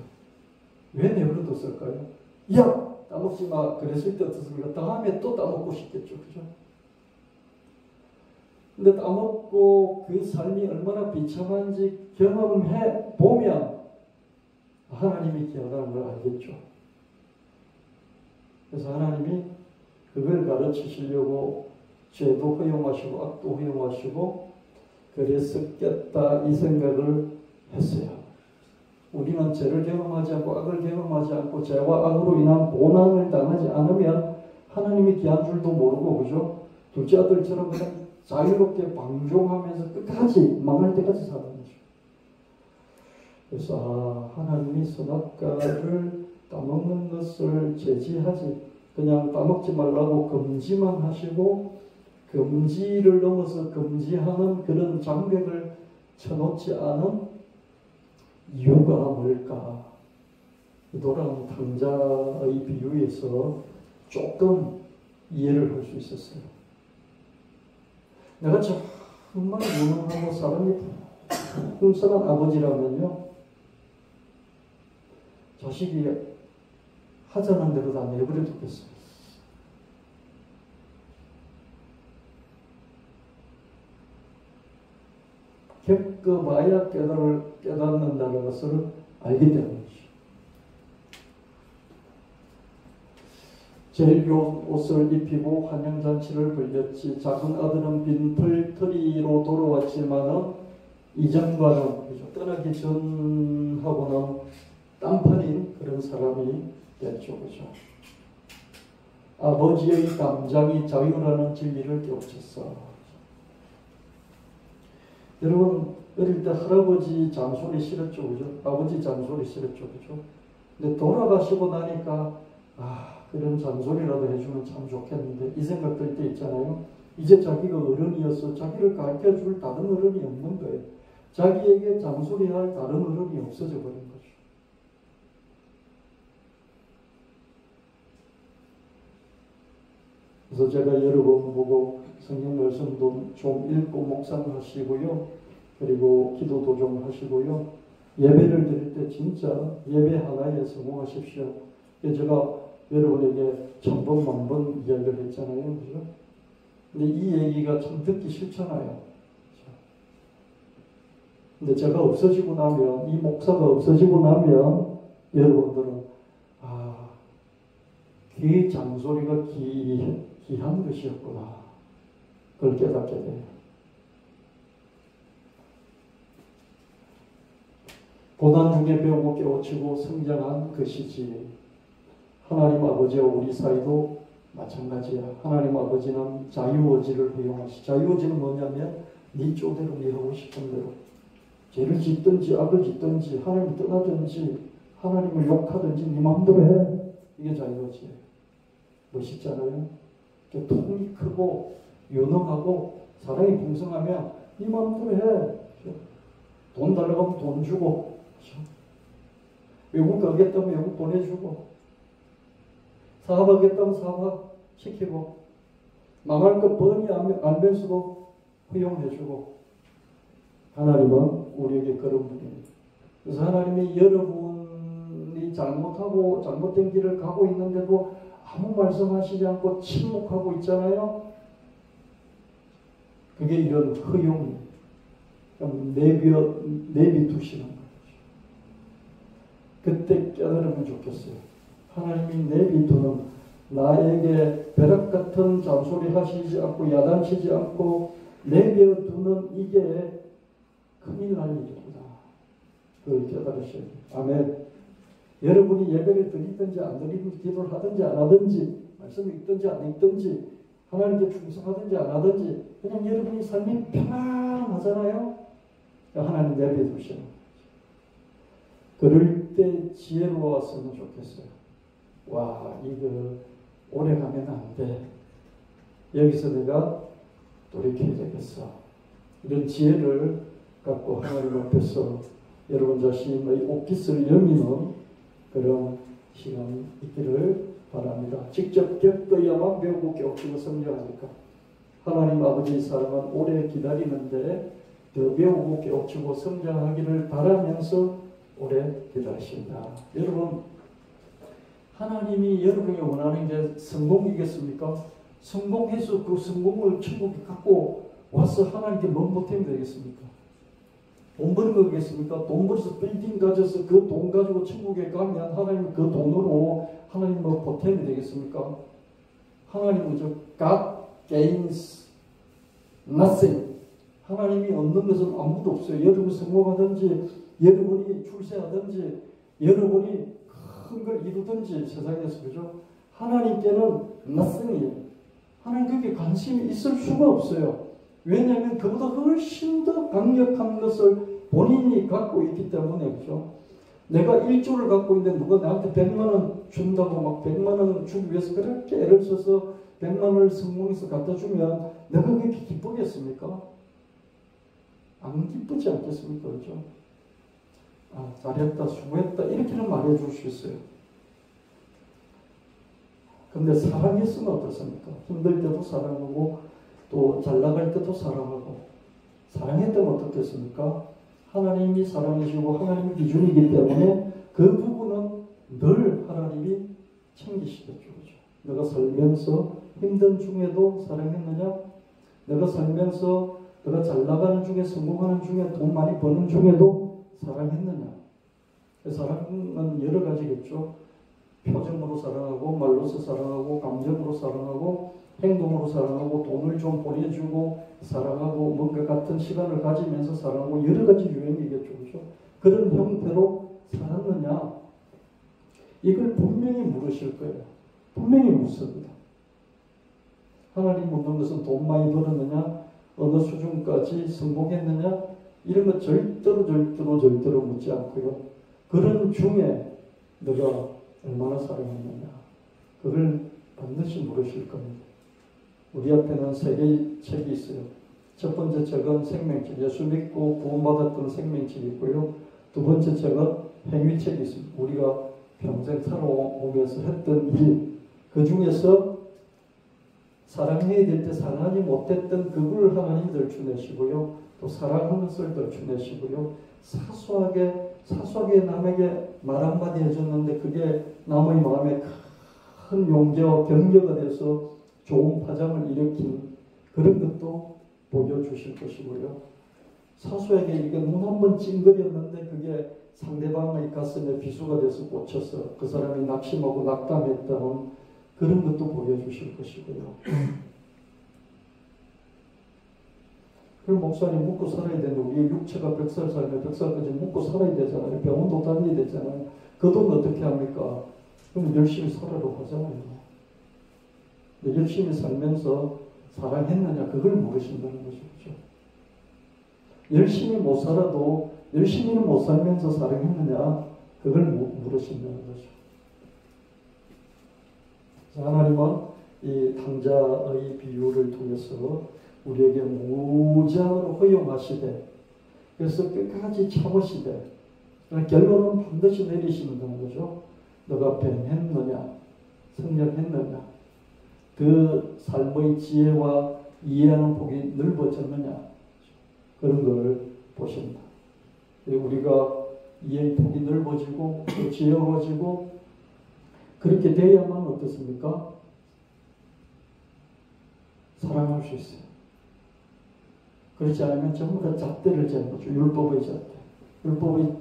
왜 내버려뒀을까요? 야! 따먹지 마. 그랬을 때 어떻습니까? 다음에 또 따먹고 싶겠죠. 그죠? 근데 따먹고 그 삶이 얼마나 비참한지 경험해 보면 하나님이 기억하는 걸 알겠죠. 그래서 하나님이 그걸 가르치시려고 죄도 허용하시고 악도 허용하시고 그랬었겠다 이 생각을 했어요. 우리는 죄를 경험하지 않고 악을 경험하지 않고 죄와 악으로 인한 고난을 당하지 않으면 하나님이 귀한 줄도 모르고 그죠? 둘째 아들처럼 그냥 자유롭게 방종하면서 끝까지 망할 때까지 사는 거죠. 그래서 하나님이 선악과를 따먹는 것을 제지하지 그냥 따먹지 말라고 금지만 하시고 금지를 넘어서 금지하는 그런 장벽을 쳐놓지 않은 이유가 뭘까? 노랑 탕자의 비유에서 조금 이해를 할 수 있었어요. 내가 정말 무능하고 사람이 흠선한 아버지라면요, 자식이 하자는 대로 다 내버려 두겠어요. 겪어봐야 깨닫는다는 것을 알기 때문이죠. 제일 좋은 옷을 입히고 환영잔치를 벌였지. 작은 아들은 빈털터리로 돌아왔지만은 이전과는 떠나기 전하고는 딴판인 그런 사람이 됐죠. 그죠? 아버지의 담장이 자유라는 진리를 깨우쳤어. 여러분 어릴 때 할아버지 잔소리 싫었죠. 그죠? 아버지 잔소리 싫었죠. 그죠? 근데 돌아가시고 나니까 그런 잔소리라도 해주면 참 좋겠는데 이 생각 들 때 있잖아요. 이제 자기가 어른이어서 자기를 가르쳐줄 다른 어른이 없는 거예요. 자기에게 잔소리할 다른 어른이 없어져 버린 거죠. 그래서 제가 여러 번 보고 성경 말씀도 좀 읽고 묵상하시고요. 그리고 기도도 좀 하시고요. 예배를 드릴 때 진짜 예배 하나에 성공하십시오. 제가 여러분에게 1000번, 1000번 이야기를 했잖아요. 그죠? 근데 이 얘기가 참 듣기 싫잖아요. 근데 제가 없어지고 나면, 이 목사가 없어지고 나면, 여러분들은, 그 잔소리가 귀한 것이었구나. 그걸 깨닫게 돼요. 고난 중에 배우고 깨우치고 성장한 것이지. 하나님 아버지와 우리 사이도 마찬가지야. 하나님 아버지는 자유의지를 허용하시. 자유의지는 뭐냐면 네 쪼대로 네 하고 싶은 대로 죄를 짓든지 악을 짓든지 하나님을 떠나든지 하나님을 욕하든지 네 마음대로 해. 이게 자유의지예요. 멋있잖아요. 통이 크고 유능하고 사랑이 풍성하면 네 마음대로 해. 돈 달라고 하면 돈 주고 외국 가겠다면 외국 보내주고 사업하겠다면 사업시키고 망할 것 뻔히 알면서도 허용해주고 하나님은 우리에게 그런 분입니다. 그래서 하나님이 여러분이 잘못하고 잘못된 길을 가고 있는데도 아무 말씀하시지 않고 침묵하고 있잖아요. 그게 이런 허용, 내비두시는 거죠. 그때 깨달으면 좋겠어요. 하나님이 내비두는 나에게 벼락 같은 잔소리 하시지 않고 야단치지 않고 내버려두는 이게 큰일 날 일이구나. 그걸 깨달으셔야 돼요. 아멘. 여러분이 예배를 드리든지 안 드리든지 기도를 하든지 안 하든지 말씀을 읽든지 안 읽든지 하나님께 충성하든지 안 하든지 그냥 여러분이 삶이 평안하잖아요. 하나님 내버려두시는 거죠. 그럴 때 지혜로웠으면 좋겠어요. 와, 이거 오래 가면 안 돼. 여기서 내가 돌이켜야 되겠어. 이런 지혜를 갖고 하나님 앞에서 여러분 자신의 옷깃을 여미는 그런 시간이 있기를 바랍니다. 직접 겪어야만 배우고 깨우치고 성장하니까 하나님 아버지의 사랑은 오래 기다리는데 더 배우고 깨우치고 성장하기를 바라면서 오래 기다리십니다. 여러분 하나님이 여러분이 원하는 게 성공이겠습니까? 성공해서 그 성공을 천국에 갖고 와서 하나님께 뭔 보탬이 되겠습니까? 돈 버는 거겠습니까? 돈 벌어서 빌딩 가져서 그 돈 가지고 천국에 가면 하나님 그 돈으로 하나님 뭐 보탬이 되겠습니까? 하나님은 God gains nothing. 하나님이 얻는 것은 아무도 없어요. 여러분이 성공하든지 여러분이 출세하든지 여러분이 큰 걸 이루든지 세상에서 그죠? 하나님께는 nothing이에요. 하나님 그게 관심이 있을 수가 없어요. 왜냐하면 그보다 훨씬 더 강력한 것을 본인이 갖고 있기 때문에 그죠? 내가 1조를 갖고 있는데 누가 나한테 100만 원 준다고 막 100만 원 주기 위해서 그렇게 애를 써서 100만 원을 성공해서 갖다 주면 내가 그렇게 기쁘겠습니까? 안 기쁘지 않겠습니까? 그죠? 아, 잘했다, 수고했다 이렇게는 말해줄 수 있어요. 근데 사랑했으면 어떻습니까? 힘들 때도 사랑하고 또 잘 나갈 때도 사랑하고 사랑했다면 어떻겠습니까? 하나님이 사랑이시고 하나님이 기준이기 때문에 그 부분은 늘 하나님이 챙기시겠죠. 그죠? 내가 살면서 힘든 중에도 사랑했느냐? 내가 살면서 내가 잘 나가는 중에 성공하는 중에 돈 많이 버는 중에도 사랑했느냐? 사랑은 여러 가지겠죠. 표정으로 사랑하고 말로서 사랑하고 감정으로 사랑하고 행동으로 사랑하고 돈을 좀 보내주고 사랑하고 뭔가 같은 시간을 가지면서 사랑하고 여러 가지 유형이겠죠. 그렇죠? 그런 형태로 살았느냐? 이걸 분명히 물으실 거예요. 분명히 묻습니다. 하나님 묻는 것은 돈 많이 벌었느냐? 어느 수준까지 성공했느냐? 이런 것 절대로 묻지 않고요. 그런 중에 너가 얼마나 사랑했느냐? 그걸 반드시 물으실 겁니다. 우리 앞에는 3개의 책이 있어요. 첫 번째 책은 생명책, 예수 믿고 구원받았던 생명책이 있고요. 두 번째 책은 행위책이 있습니다. 우리가 평생 살아오면서 했던 일, 그 중에서 사랑해야 될 때 사랑하지 못했던 그걸 하나님 덜추내시고요. 또 사랑하는 것을 덜추내시고요. 사소하게 남에게 말 한마디 해줬는데 그게 남의 마음에 큰 용기와 격려가 돼서 좋은 파장을 일으킨 그런 것도 보여주실 것이고요. 사소하게 이게 눈 한 번 찡그렸는데 그게 상대방의 가슴에 비수가 돼서 꽂혀서 그 사람이 낙심하고 낙담했다는 그런 것도 보여주실 것이고요. 그럼 목사님 먹고 살아야 되는데 우리 육체가 100살 살면 100살까지 먹고 살아야 되잖아요. 병원도 다녀야 되잖아요. 그 돈 어떻게 합니까? 그럼 열심히 살아로 하잖아요. 열심히 살면서 사랑했느냐 그걸 물으신다는 것이죠. 열심히 못 살아도 열심히는 못 살면서 사랑했느냐 그걸 물으신다는 거죠. 하나님은 이 탕자의 비유를 통해서 우리에게 무제한으로 허용하시되 그래서 끝까지 참으시되 결론은 반드시 내리신다는 거죠. 너가 변했느냐 성장했느냐 그 삶의 지혜와 이해하는 폭이 넓어졌느냐 그런 걸 보신다. 우리가 이해의 폭이 넓어지고 또 지혜로워지고 그렇게 돼야만 어떻습니까? 사랑할 수 있어요. 그렇지 않으면 전부 다 잣대를 재는 거죠. 율법의 잣대.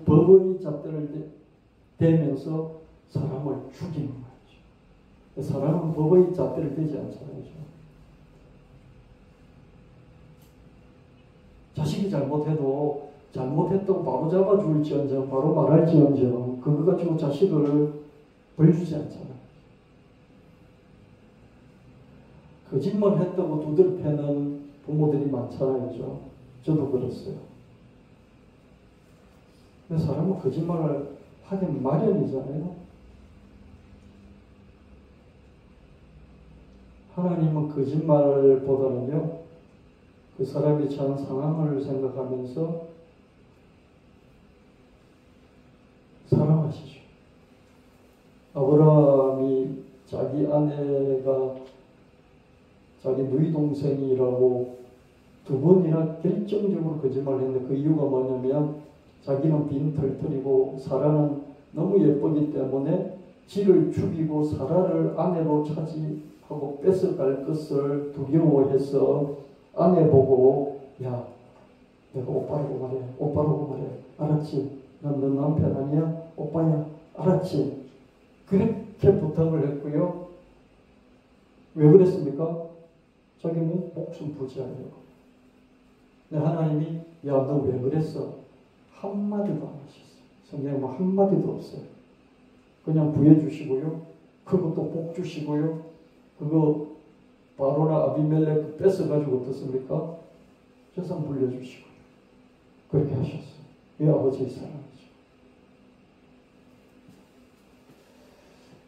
법의 잣대를 대면서 사람을 죽이는 거죠. 사람은 법의 잣대를 대지 않잖아요. 자식이 잘못해도 잘못했다고 바로 잡아줄지언정 바로 말할지언정 그거 가지고 자식을 벌주지 않잖아요. 거짓말 했다고 두드려 패는 부모들이 많잖아요. 그죠? 저도 그랬어요. 근데 사람은 거짓말을 하긴 마련이잖아요. 하나님은 거짓말보다는요, 그 사람이 처한 상황을 생각하면서 사랑하시죠. 아브라함이 자기 아내가 자기 누이 동생이라고 2번이나 결정적으로 거짓말했는데 그 이유가 뭐냐면 자기는 빈털털이고 사라는 너무 예쁘기 때문에 지를 죽이고 사라를 아내로 차지하고 뺏어갈 것을 두려워해서 아내 보고 야 내가 오빠라고 말해 오빠라고 말해 알았지? 난 너 남편 아니야? 오빠야 알았지? 그렇게 부탁을 했고요. 왜 그랬습니까? 자기 목숨 부지하려고. 근데 하나님이 야 너 왜 그랬어? 한마디도 안 하셨어요. 성경에 뭐 한마디도 없어요. 그냥 구해주시고요. 그것도 복 주시고요. 그거 바로나 아비멜렉 뺏어가지고 어떻습니까? 재산 불려주시고 그렇게 하셨어요. 이 아버지의 사랑이죠.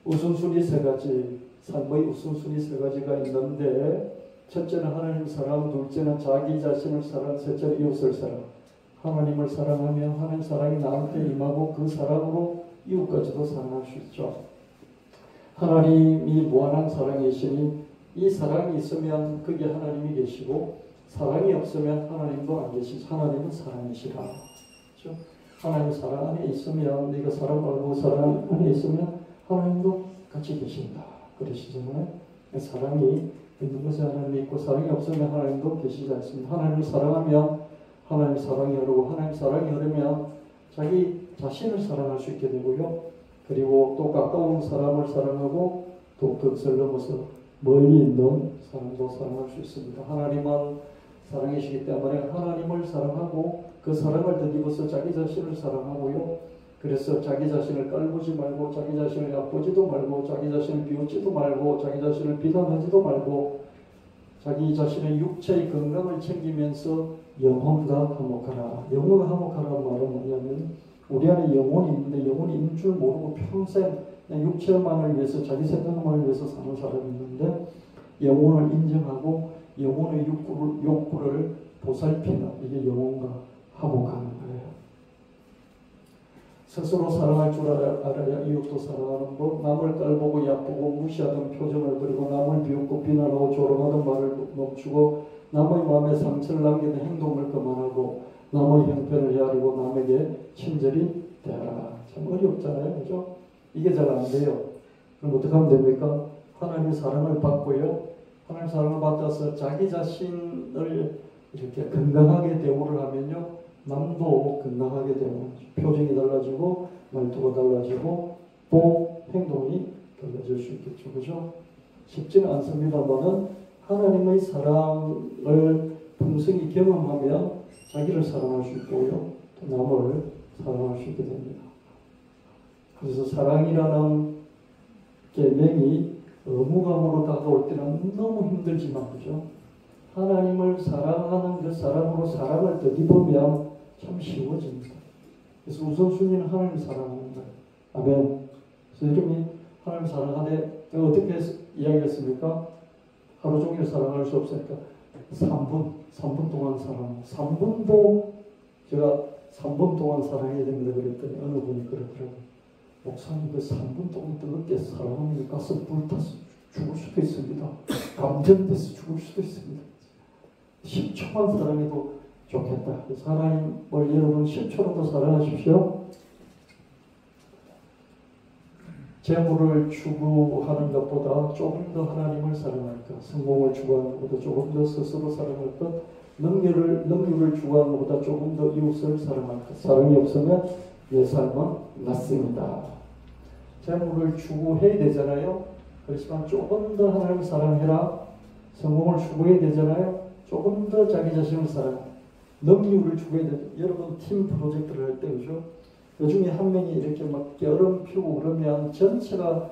우선순위 세 가지, 삶의 우선순위 세 가지가 있는데 첫째는 하나님 사랑, 둘째는 자기 자신을 사랑, 셋째는 이웃을 사랑. 하나님을 사랑하면 하나님 사랑이 나한테 임하고 그 사랑으로 이웃까지도 사랑할 수 있죠. 하나님이 무한한 사랑이시니 이 사랑이 있으면 거기에 하나님이 계시고 사랑이 없으면 하나님도 안 계시죠. 하나님은 사랑이시라. 그렇죠? 하나님 사랑 안에 있으면 네가 사랑 알고 사랑 안에 있으면 하나님도 같이 계신다. 그러시잖아요. 사랑이 있는 것이 하나님이 있고 사랑이 없으면 하나님도 계시지 않습니다. 하나님을 사랑하면 하나님 사랑이 흐르고 하나님 사랑이 흐르면 자기 자신을 사랑할 수 있게 되고요. 그리고 또 가까운 사람을 사랑하고 또 그것을 넘어서 멀리 있는 사람도 사랑할 수 있습니다. 하나님은 사랑이시기 때문에 하나님을 사랑하고 그 사랑을 덧입어서 자기 자신을 사랑하고요. 그래서 자기 자신을 깔보지 말고 자기 자신을 얕보지도 말고 자기 자신을 비웃지도 말고 자기 자신을 비난하지도 말고 자기 자신의 육체의 건강을 챙기면서 영혼과 화목하라. 영혼과 화목하라는 말은 뭐냐면 우리 안에 영혼이 있는데 영혼이 있는 줄 모르고 평생 육체만을 위해서 자기 생각만을 위해서 사는 사람이 있는데 영혼을 인정하고 영혼의 욕구를 보살피는 이게 영혼과 화목하는 거예요. 스스로 사랑할 줄 알아야 이웃도 사랑하는 법, 남을 깔보고 얕보고 무시하던 표정을 버리고 남을 비웃고 비난하고 조롱하던 말을 멈추고 남의 마음에 상처를 남기는 행동을 그만하고 남의 형편을 헤아리고 남에게 친절히 대하라. 참 어렵잖아요. 그죠? 이게 잘 안 돼요. 그럼 어떻게 하면 됩니까? 하나님의 사랑을 받고요. 하나님의 사랑을 받아서 자기 자신을 이렇게 건강하게 대우를 하면요. 남도 건강하게 되고 표정이 달라지고 말투가 달라지고 또 행동이 달라질 수 있겠죠. 그죠? 쉽지는 않습니다만은 하나님의 사랑을 풍성히 경험하면 자기를 사랑할 수 있고요. 또 남을 사랑할 수 있게 됩니다. 그래서 사랑이라는 계명이 의무감으로 다가올 때는 너무 힘들지만 그죠? 하나님을 사랑하는 그 사랑으로 사랑을 덧입으면 참 쉬워집니다. 그래서 우선순위는 하나님을 사랑하는 거예요. 아멘. 그래서 이름이 하나님을 사랑하되 어떻게 이야기했습니까? 하루 종일 사랑할 수 없으니까 3분 동안 사랑. 3분도 제가 3분 동안 사랑해야 됩니다. 그랬더니 어느 분이 그러더라고요. 목사님 그 3분 동안 뜨겁게 사랑하면 가서 불타서 죽을 수도 있습니다. 감정돼서 죽을 수도 있습니다. 10초만 사랑해도 좋겠다. 그래서 하나님을 여러분 10초라도 사랑하십시오. 재물을 추구하는 것보다 조금 더 하나님을 사랑할 것, 성공을 추구하는 것보다 조금 더 스스로 사랑할 것, 능력을 추구하는 것보다 조금 더 이웃을 사랑할 것. 사랑이 없으면 내 삶은 낮습니다. 재물을 추구해야 되잖아요. 그렇지만 조금 더 하나님을 사랑해라. 성공을 추구해야 되잖아요. 조금 더 자기 자신을 사랑해라. 능력을 추구해야 되죠. 여러분 팀 프로젝트를 할 때 그죠? 그 중에 한 명이 이렇게 막 여름 피우고 그러면 전체가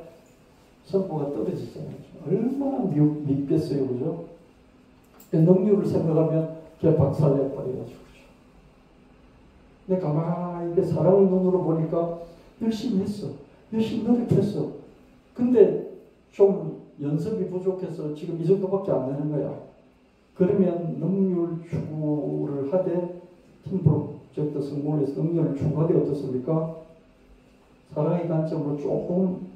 성과가 떨어지잖아요. 얼마나 밉겠어요. 그죠? 능력을 생각하면 걔 박살내버려가지고 그죠? 근데 가만히 이게 사랑의 눈으로 보니까 열심히 했어. 열심히 노력했어. 근데 좀 연습이 부족해서 지금 이 정도밖에 안 되는 거야. 그러면 능률 추구를 하되 팀 프로젝트 성공을 해서 능률을 추구하되 어떻습니까? 사랑의 관점으로 조금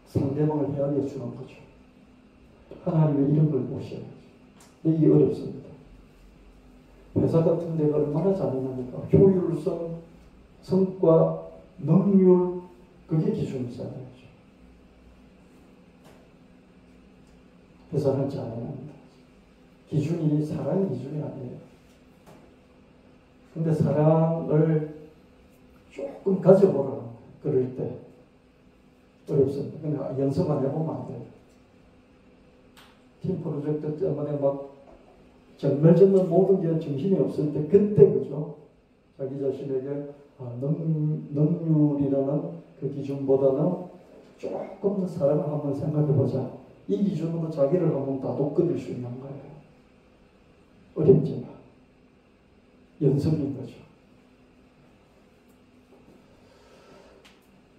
상대방을 헤아려 주는 거죠. 하나님의 이런 걸 보셔야죠. 이게 어렵습니다. 회사 같은 데가 얼마나 잘하니까 효율성, 성과, 능률 그게 기준이잖아요. 계산하지 않아야 합니다. 기준이 사랑의 기준이 아니에요. 근데 사랑을 조금 가져보라. 그럴 때 어렵습니다. 그냥 연습 안 해보면 안 돼요. 팀 프로젝트 때문에 막 정말 모든 게 정신이 없을 때 그때 그죠? 자기 자신에게 능률이라는 그 기준보다는 조금 더 사랑을 한번 생각해보자. 이 기준으로 자기를 한번 다독거릴 수 있는 거예요. 어렵지만 연습인 거죠.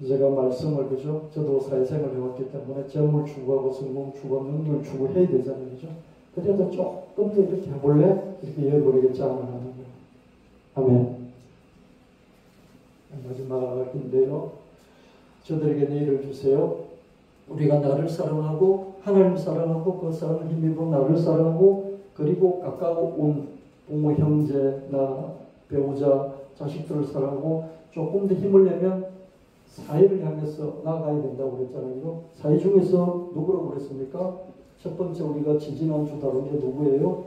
제가 말씀을 그죠? 저도 사회생활을 해왔기 때문에 재물 추구하고 성공 추구하고 능률 추구해야 되잖아요. 그죠? 그래도 조금 더 이렇게 해볼래? 이렇게 여러분에게 제안을 하는 거예요. 아멘. 마지막인데요. 저들에게 내일을 주세요. 우리가 나를 사랑하고 하나님 사랑하고 그 사랑을 힘입어 나를 사랑하고 그리고 가까운 부모, 형제, 나, 배우자, 자식들을 사랑하고 조금 더 힘을 내면 사회를 향해서 나아가야 된다고 그랬잖아요. 사회 중에서 누구라고 그랬습니까? 첫 번째 우리가 지지난주 다룬 게 누구예요?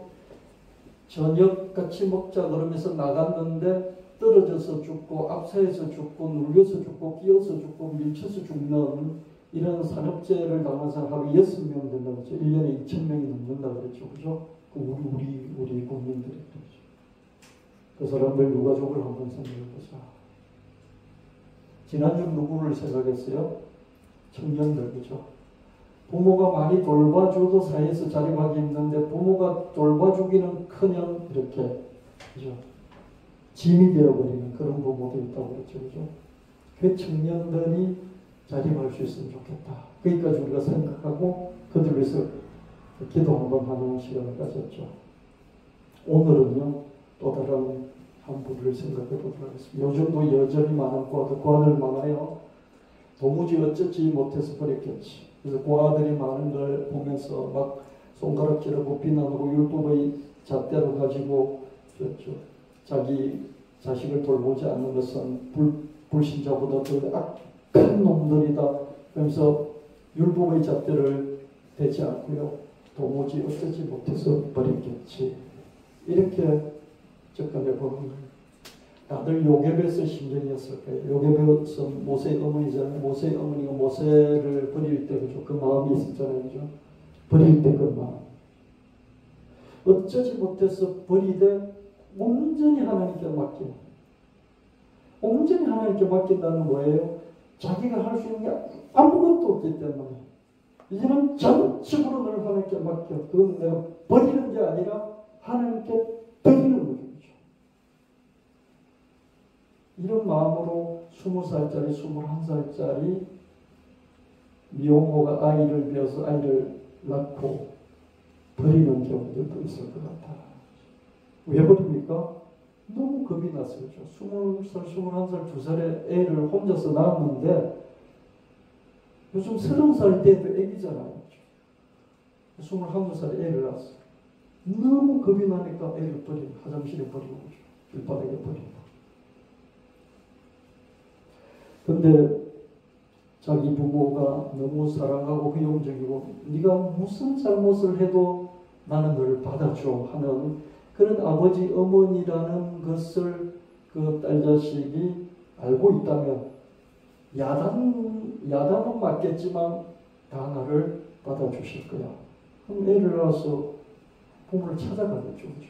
저녁 같이 먹자 그러면서 나갔는데 떨어져서 죽고 앞사에서 죽고 눌려서 죽고 끼어서 죽고 밀쳐서 죽는 이런 산업재해를 당한 사람 하루 6명 된다고 그랬죠. 1년에 2,000명이 넘는다고 그랬죠. 그죠? 우리 국민들이 그렇죠. 그 사람들 유가족을 한번 생각해보자. 지난주 누구를 생각했어요? 청년들, 그죠? 부모가 많이 돌봐줘도 사회에서 자립하기 힘든데 부모가 돌봐주기는 커녕 이렇게, 그죠? 짐이 되어버리는 그런 부모도 있다고 그랬죠, 그죠? 그 청년들이 자립할 수 있으면 좋겠다. 거기까지 우리가 생각하고 그들 위해서 기도 한번 하는 시간을 가졌죠. 오늘은요, 또 다른 한 분을 생각해 보도록 하겠습니다. 요즘도 여전히 많은 과들 많아요. 도무지 어쩌지 못해서 버렸겠지. 그래서 과들이 많은 걸 보면서 막 손가락질하고 비난하고 율법의 잣대로 가지고 자기 자식을 돌보지 않는 것은 불신자보다 더 악한 놈들이다. 그러면서 율법의 잣대를 대지 않고요. 도무지 어쩌지 못해서 버렸겠지. 이렇게 접근해 보는 거예요. 다들 요게벳의 심정이었을 거예요. 요게벳은 모세의 어머니잖아요. 모세의 어머니가 모세를 버릴 때 그죠? 그 마음이 있었잖아요. 그죠? 버릴 때 그 마음. 어쩌지 못해서 버리되 온전히 하나님께 맡기는. 온전히 하나님께 맡긴다는 거예요. 자기가 할 수 있는 게 아무것도 없기 때문에 이제는 전적으로 늘 하나님께 맡겨. 그건 내가 버리는 게 아니라 하나님께 드리는 거죠. 이런 마음으로 20살짜리, 21살짜리 미혼모가 아이를 배워서 아이를 낳고 버리는 경우들도 있을 것 같아. 왜 버립니까? 너무 겁이 났어요. 20살, 21살, 2살의 애를 혼자서 낳았는데 요즘 30살 때도 애기잖아요. 21살에 애를 낳았어. 너무 겁이 나니까 애를 버리고 화장실에 버리고 길바닥에 버리고. 근데 자기 부모가 너무 사랑하고 효용적이고 네가 무슨 잘못을 해도 나는 너를 받아줘 하는 그런 아버지 어머니라는 것을 그 딸 자식이 알고 있다면 야단은 맞겠지만 다 나를 받아주실 거야. 그럼 애를 낳아서 부모를 찾아가겠죠. 그렇죠?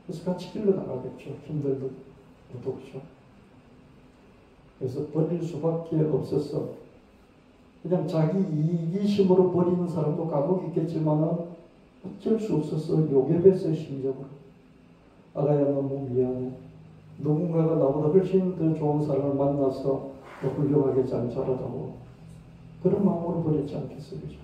그래서 같이 길러 나가겠죠. 힘들도 그렇죠. 그래서 버릴 수밖에 없었어. 그냥 자기 이기심으로 버리는 사람도 간혹 있겠지만은 어쩔 수 없었어. 요게벳의 심정으로. 아가야 너무 미안해. 누군가가 나보다 훨씬 더 좋은 사람을 만나서 더 훌륭하게 잘 자라다고. 그런 마음으로 버리지 않겠어요. 그죠?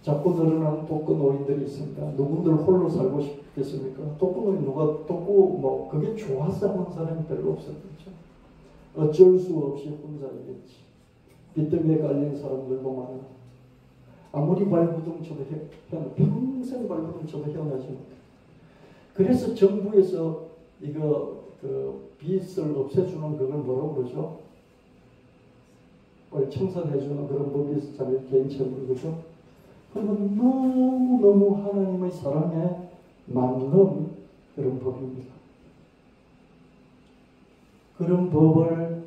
자꾸 늘어나는 독거노인들이 있습니다. 누군들 홀로 살고 싶겠습니까? 독거노인 그게 좋아서 하는 사람이 별로 없었겠죠. 어쩔 수 없이 혼자이겠지. 빚더미에 깔린 사람들도 많아. 아무리 발부둥 쳐도 평생 발부둥 쳐도 헤어나지 못해. 그래서 정부에서 빚을 없애주는 그걸 뭐라고 그러죠? 그걸 청산해주는 그런 법이 있었잖아요. 개인적으로. 그죠? 그건 너무너무 하나님의 사랑에 맞는 그런 법입니다. 그런 법을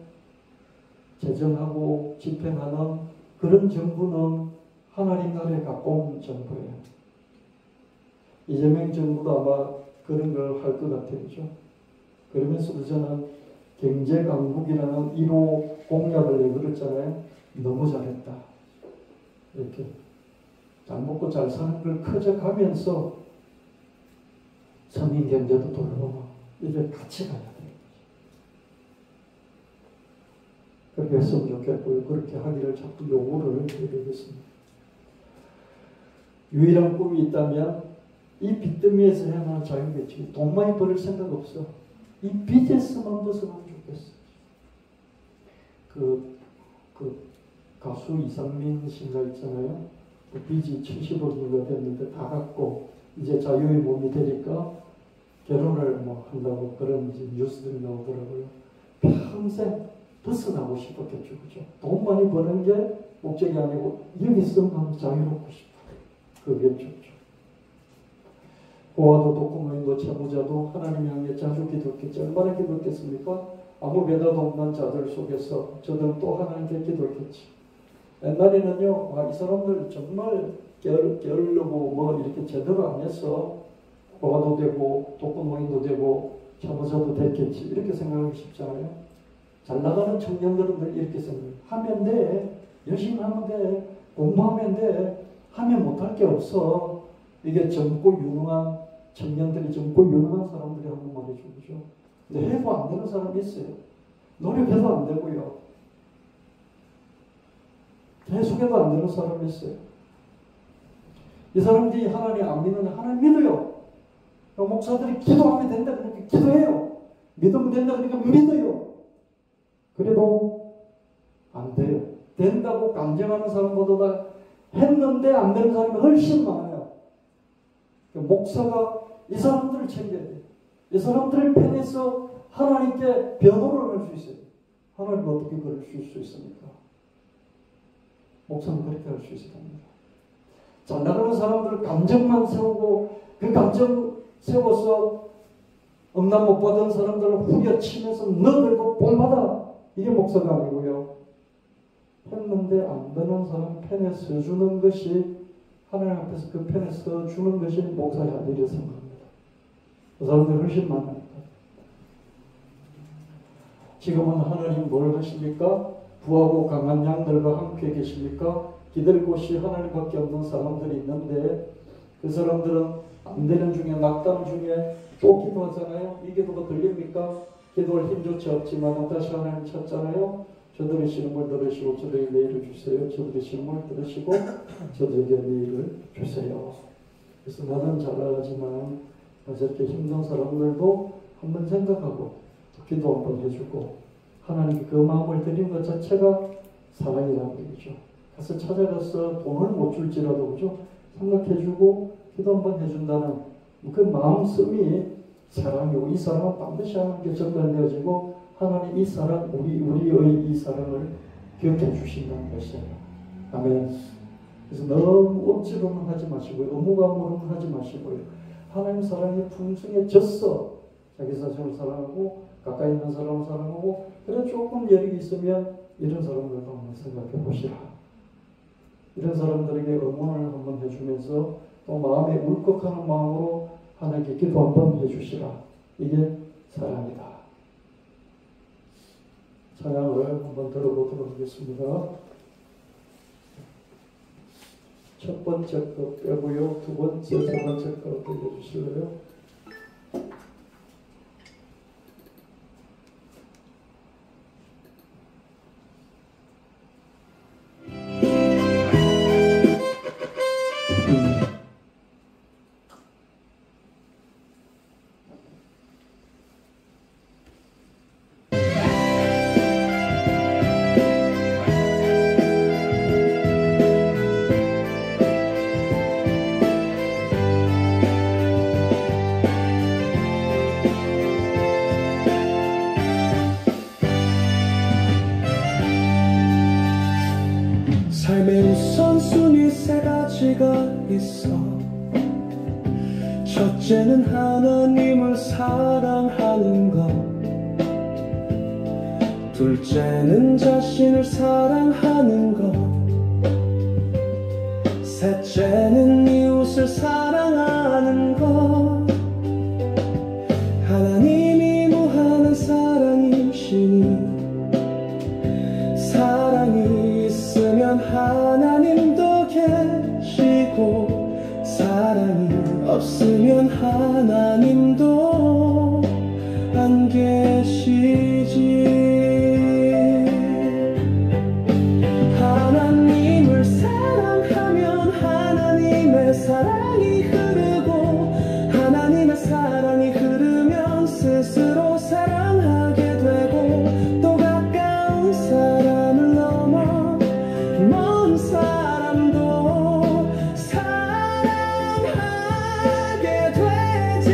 제정하고 집행하는 그런 정부는 하나님 나라에 가까운 정부예요. 이재명 정부도 아마 그런 걸 할 것 같아요. 그죠? 그러면서도 저는 경제 강국이라는 1호 공약을 내걸었잖아요. 너무 잘했다. 이렇게 잘 먹고 잘 사는 걸 커져가면서 서민 경제도 돌보고 이게 같이 가야 돼요. 그렇게 했으면 좋겠고요. 그렇게 하기를 자꾸 요구를 드리겠습니다. 유일한 꿈이 있다면 이 빚더미에서 헤어나는 자유겠지. 돈 많이 벌을 생각 없어. 이 빚에서만 벗어나면 좋겠어. 그 가수 이상민 씨가 있잖아요. 그 빚이 70억인가 됐는데 다 갚고 이제 자유의 몸이 되니까 결혼을 뭐 한다고 그런 이제 뉴스들이 나오더라고요. 평생 벗어나고 싶었겠죠. 그죠? 돈 많이 버는 게 목적이 아니고 여기서 나는 자유롭고 싶다. 그게 좋죠. 고아도 독거노인도 채무자도 하나님 향해 자주 기도했겠지. 얼마나 기도했겠습니까? 아무 배다도 없는 자들 속에서 저들은 또 하나님께 기도했겠지. 옛날에는요, 이 사람들 정말 게으르고 뭐 이렇게 제대로 안 해서 고아도 되고 독거노인도 되고 채무자도 됐겠지. 이렇게 생각하기 쉽잖아요. 잘 나가는 청년들은 늘 이렇게 생각해요. 하면 돼. 열심히 하면 돼. 공부하면 돼. 하면 못할 게 없어. 이게 젊고 유능한 청년들이 젊고 유능한 사람들이 하는 말이죠. 그죠? 근데 해도 안 되는 사람이 있어요. 노력해도 안 되고요. 계속해도 안 되는 사람이 있어요. 이 사람들이 하나님 안 믿는 하나님 믿어요. 목사들이 기도하면 된다 그러니까 기도해요. 믿으면 된다 그러니까 믿어요. 그래도 안 돼요. 된다고 감정하는 사람보다 했는데 안 되는 사람이 훨씬 많아요. 목사가 이 사람들을 챙겨야 돼요. 이 사람들을 편에서 하나님께 변호를 할 수 있어요. 하나님 어떻게 그럴 수 있습니까? 목사는 그렇게 할 수 있어야 합니다. 잘 나가는 사람들 감정만 세우고 그 감정 세워서 응답 못 받은 사람들을 후려치면서 너들도 본받아. 이게 목사가 아니고요. 했는데 안 되는 사람 편에 서주는 것이 하나님 앞에서 그 편에 서주는 것이 목사의 할 일이라고 생각합니다. 그 사람들이 훨씬 많으니까. 지금은 하나님 뭘 하십니까? 부하고 강한 양들과 함께 계십니까? 기댈 곳이 하나님밖에 없는 사람들이 있는데 그 사람들은 안 되는 중에 낙담 중에 또 기도하잖아요. 이 기도가 들립니까? 기도할 힘조차 없지만 다시 하나님 찾잖아요. 저들의 시름을 들으시고 저들에게 내일을 주세요. 저들의 시름을 들으시고 저들에게 내일을 주세요. 그래서 나는 잘 나가지만 저렇게 힘든 사람들도 한번 생각하고 기도 한번 해주고 하나님께 그 마음을 드리는 것 자체가 사랑이라는 얘기죠. 가서 찾아가서 돈을 못 줄지라도 그죠? 생각해주고 기도 한번 해준다는 그 마음씀이 사랑이고 이 사랑은 반드시 하나님께 전달되어지고 하나님 이 사랑 우리의 이 사랑을 기억해 주신다는 것이에요. 아멘. 그래서 너무 억지로는 하지 마시고요. 의무감으로는 하지 마시고요. 하나님 사랑이 풍성해졌어. 자기 자신을 사랑하고 가까이 있는 사람을 사랑하고 그래 조금 여력이 있으면 이런 사람들도 한번 생각해 보시라. 이런 사람들에게 응원을 한번 해주면서 또 마음에 울컥하는 마음으로 하나님께 기도 한번 해주시라. 이게 사랑이다. 찬양을 한번 들어보도록 하겠습니다. 첫 번째 거 빼고요. 두 번째, 세 번째 거 들려주실래요? 있어. 첫째는 하나님을 사랑하는 것, 둘째는 자신을 사랑하는 것, 셋째는 이웃을 사랑하는 것. 하나님이 무한한 사랑이시니 사랑이 있으면 하나님도 계시고, 사랑이 없으면 하나님도 안 계시지. 하나님을 사랑하면 하나님의 사랑이 흐르고, 하나님의 사랑이 흐르면 스스로 사랑하게 되고, 또 가까운 사람을 넘어 먼 사람도 사랑하게 되지.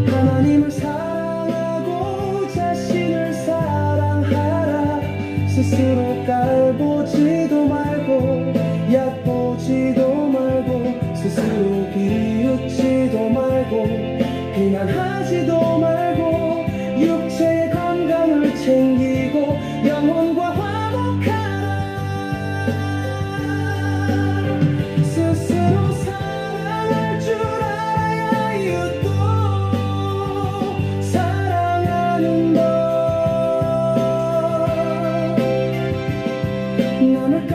하나님을 사랑하고 자신을 사랑하라. 스스로 깔보지도 말고 얕보지도 말고, 스스로 비웃지도 말고 비난하지도 말고, 육체의 건강을 챙기고 영혼과 화목하라. 스스로 사랑할 줄 알아야 이웃도 사랑하는 법. 남을